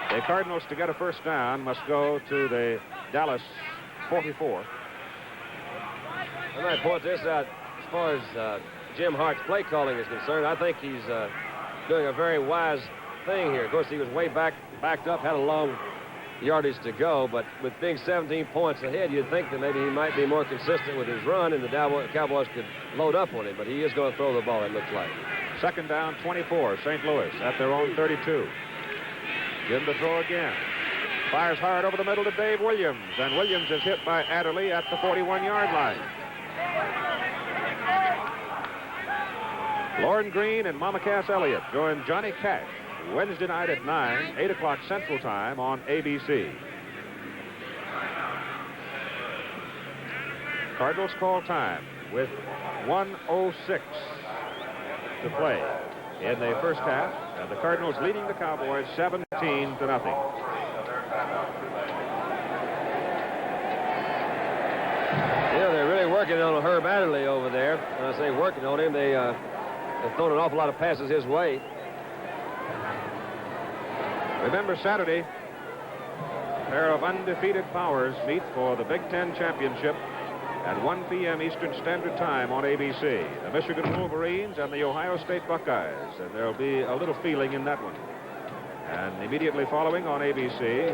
The Cardinals, to get a first down, must go to the Dallas 44.
I might point this out as far as Jim Hart's play calling is concerned. I think he's doing a very wise thing here. Of course, he was way backed up, had a long yardage to go, but with being 17 points ahead, you'd think that maybe he might be more consistent with his run and the Cowboys could load up on him, but he is going to throw the ball, it looks like.
Second down, 24, St. Louis at their own 32. Jim to throw again. Fires hard over the middle to Dave Williams, and Williams is hit by Adderley at the 41-yard line. Lauren Green and Mama Cass Elliott join Johnny Cash Wednesday night at 9, 8 o'clock Central Time on ABC. Cardinals call time with 1:06 to play in the first half, and the Cardinals leading the Cowboys 17-0.
Yeah, they're really working on Herb Adderley over there. When I say working on him, they've thrown an awful lot of passes his way.
Remember Saturday, a pair of undefeated powers meet for the Big Ten Championship at 1 p.m. Eastern Standard Time on ABC. The Michigan Wolverines and the Ohio State Buckeyes. And there'll be a little feeling in that one. And immediately following on ABC,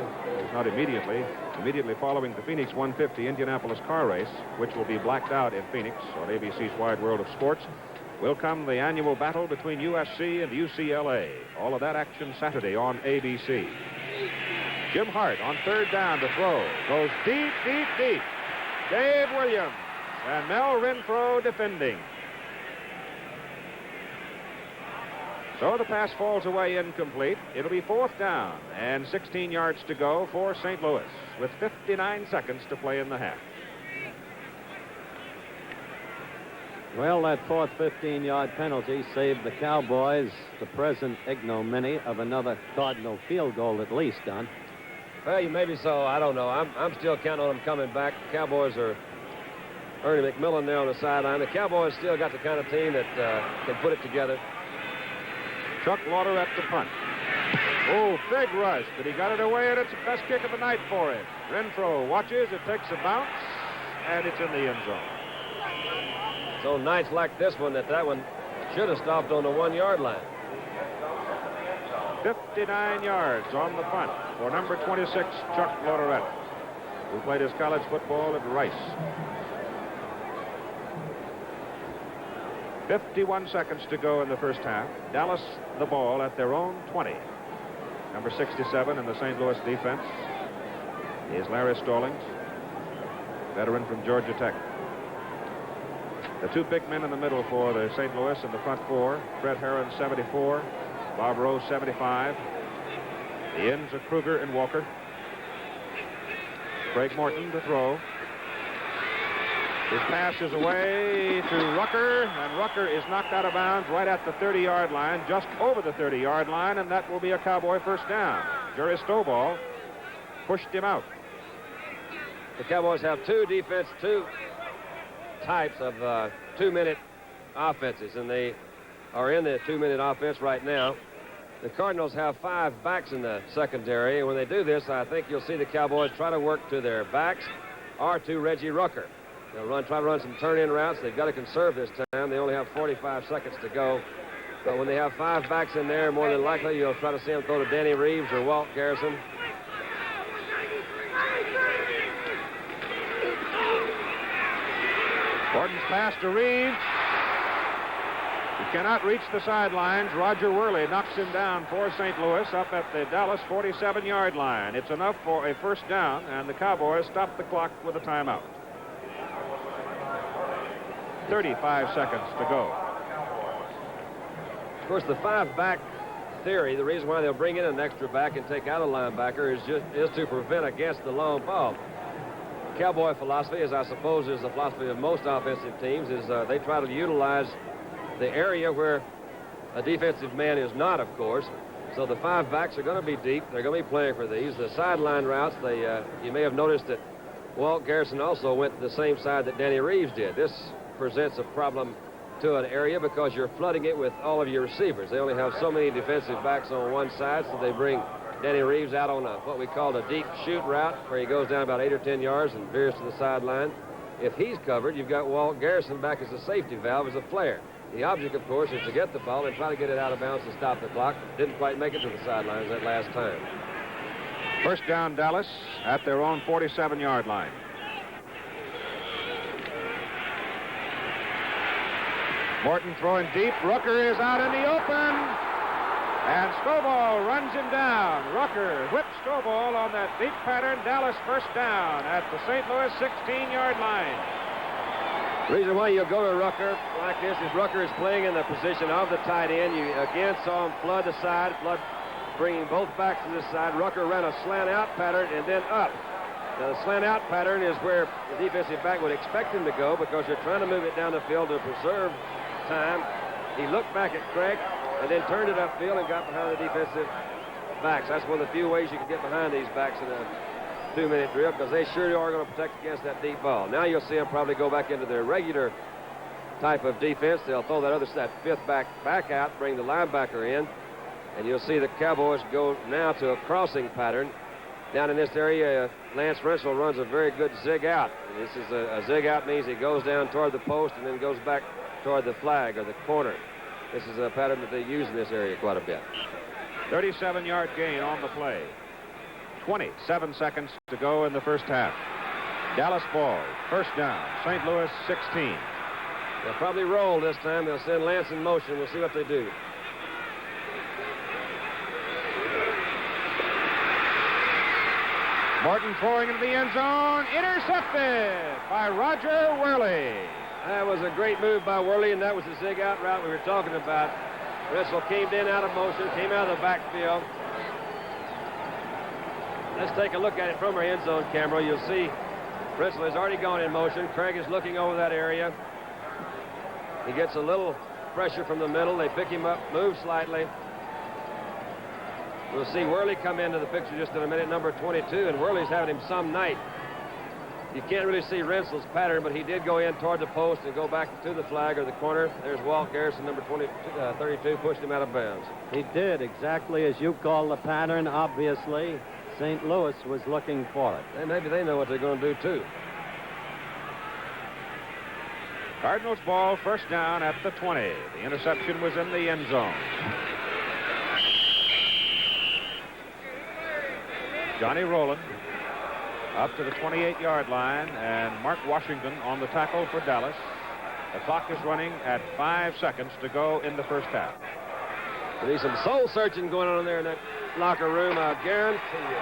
not immediately following the Phoenix 150 Indianapolis car race, which will be blacked out in Phoenix on ABC's Wide World of Sports, will come the annual battle between USC and UCLA. All of that action Saturday on ABC. Jim Hart on third down to throw. Goes deep, deep, deep. Dave Williams and Mel Renfro defending. So the pass falls away incomplete. It'll be 4th down and 16 yards to go for St. Louis with 59 seconds to play in the half.
Well, that fourth 15-yard penalty saved the Cowboys the present ignominy of another Cardinal field goal at least, Don.
Well, maybe so. I don't know. I'm still counting on them coming back. The Cowboys are Ernie McMillan there on the sideline. The Cowboys still got the kind of team that can put it together.
Chuck Lauder at the punt. Oh, big rush, but he got it away, and it's the best kick of the night for him. Renfro watches, it takes a bounce, and it's in the end zone.
So nights like this one, that one should have stopped on the 1-yard line.
59 yards on the punt for number 26, Chuck Lodoretta, who played his college football at Rice. 51 seconds to go in the first half. Dallas the ball at their own 20. Number 67 in the St. Louis defense is Larry Stallings, veteran from Georgia Tech. The two big men in the middle for the St. Louis in the front four, Fred Herron, 74, Bob Rose, 75. The ends are Kruger and Walker. Craig Morton to throw. His pass is away to Rucker, and Rucker is knocked out of bounds right at the 30-yard line, just over the 30-yard line, and that will be a Cowboy first down. Jerry Stovall pushed him out.
The Cowboys have two types of 2-minute offenses, and they are in the 2-minute offense right now. The Cardinals have 5 backs in the secondary, and when they do this, I think you'll see the Cowboys try to work to their backs or to Reggie Rucker. They'll try to run some turn-in routes. They've got to conserve this time. They only have 45 seconds to go. But when they have 5 backs in there, more than likely you'll try to see them throw to Danny Reeves or Walt Garrison.
Gordon's pass to Reeves. He cannot reach the sidelines. Roger Worley knocks him down for St. Louis up at the Dallas 47-yard line. It's enough for a first down, and the Cowboys stop the clock with a timeout. 35 seconds to go.
Of course, the 5-back theory, the reason why they'll bring in an extra back and take out a linebacker is to prevent against the long ball. Cowboy philosophy, as I suppose is the philosophy of most offensive teams, is they try to utilize the area where a defensive man is not, of course. So the 5 backs are going to be deep. They're going to be playing for these. The sideline routes, you may have noticed that Walt Garrison also went to the same side that Danny Reeves did. This presents a problem to an area because you're flooding it with all of your receivers. They only have so many defensive backs on one side, so they bring Danny Reeves out on what we call a deep shoot route, where he goes down about 8 or 10 yards and veers to the sideline. If he's covered, you've got Walt Garrison back as a safety valve, as a flare. The object, of course, is to get the ball and try to get it out of bounds and stop the clock. Didn't quite make it to the sidelines that last time.
First down, Dallas at their own 47-yard line. Morton throwing deep. Rucker is out in the open. And Stovall runs him down. Rucker whips Stovall on that deep pattern. Dallas first down at the St. Louis 16-yard line.
The reason why you'll go to Rucker like this is Rucker is playing in the position of the tight end. You again saw him flood the side, bringing both backs to the side. Rucker ran a slant out pattern and then up. Now, the slant out pattern is where the defensive back would expect him to go because you're trying to move it down the field to preserve time. He looked back at Craig and then turned it upfield and got behind the defensive backs. That's one of the few ways you can get behind these backs in a 2-minute drill, because they sure are going to protect against that deep ball. Now you'll see them probably go back into their regular type of defense. They'll throw that 5th back out, bring the linebacker in, and you'll see the Cowboys go now to a crossing pattern. Down in this area, Lance Renshaw runs a very good zig out. And this is a zig out means he goes down toward the post and then goes back toward the flag or the corner. This is a pattern that they use in this area quite a bit.
37-yard gain on the play. 27 seconds to go in the first half. Dallas ball, first down, St. Louis 16.
They'll probably roll this time. They'll send Lance in motion. We'll see what they do.
Morton throwing into the end zone, intercepted by Roger Worley.
That was a great move by Worley, and that was the zig out route we were talking about. Ritzel came in out of motion, came out of the backfield. Let's take a look at it from our end zone camera. You'll see Ritzel has already gone in motion. Craig is looking over that area. He gets a little pressure from the middle. They pick him up, move slightly. We'll see Worley come into the picture just in a minute, number 22, and Worley's having him some night. You can't really see Rensel's pattern, but he did go in toward the post and go back to the flag or the corner. There's Walt Garrison, number 32, pushed him out of bounds.
He did, exactly as you call the pattern, obviously. St. Louis was looking for it.
And maybe they know what they're going to do, too.
Cardinals ball, first down at the 20. The interception was in the end zone. Johnny Rowland up to the 28-yard line, and Mark Washington on the tackle for Dallas. The clock is running at 5 seconds to go in the first half.
There'll be some soul searching going on in there in that locker room, I guarantee you.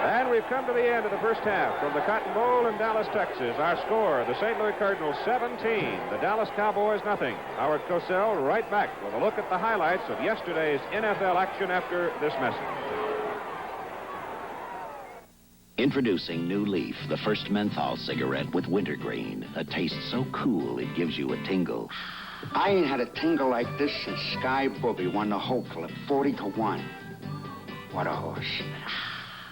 And we've come to the end of the first half from the Cotton Bowl in Dallas, Texas. Our score, the St. Louis Cardinals 17, the Dallas Cowboys nothing. Howard Cosell right back with a look at the highlights of yesterday's NFL action after this message.
Introducing New Leaf, the first menthol cigarette with wintergreen. A taste so cool it gives you a tingle.
I ain't had a tingle like this since Sky Booby won the Hopeful at 40-1. What a horse.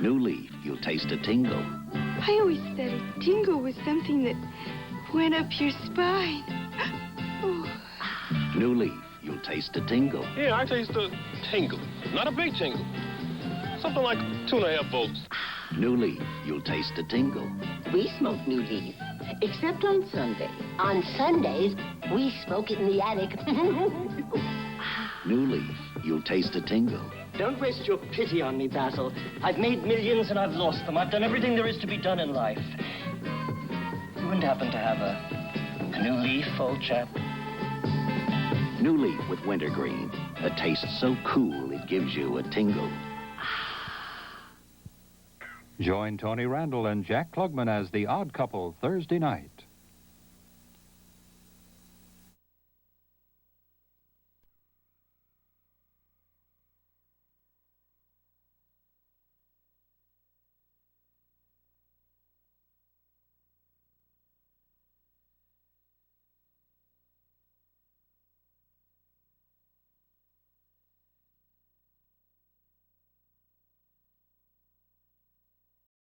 New Leaf, you'll taste a tingle.
I always said a tingle was something that went up your spine. Oh.
New Leaf, you'll taste a tingle.
Yeah, I taste a tingle. Not a big tingle. Something like 2.5 volts.
New Leaf, you'll taste a tingle.
We smoke New Leaf, except on Sunday. On Sundays, we smoke it in the attic.
New Leaf, you'll taste a tingle.
Don't waste your pity on me, Basil. I've made millions and I've lost them. I've done everything there is to be done in life. You wouldn't happen to have a New Leaf, old chap?
New Leaf with wintergreen. A taste so cool it gives you a tingle.
Join Tony Randall and Jack Klugman as The Odd Couple Thursday night.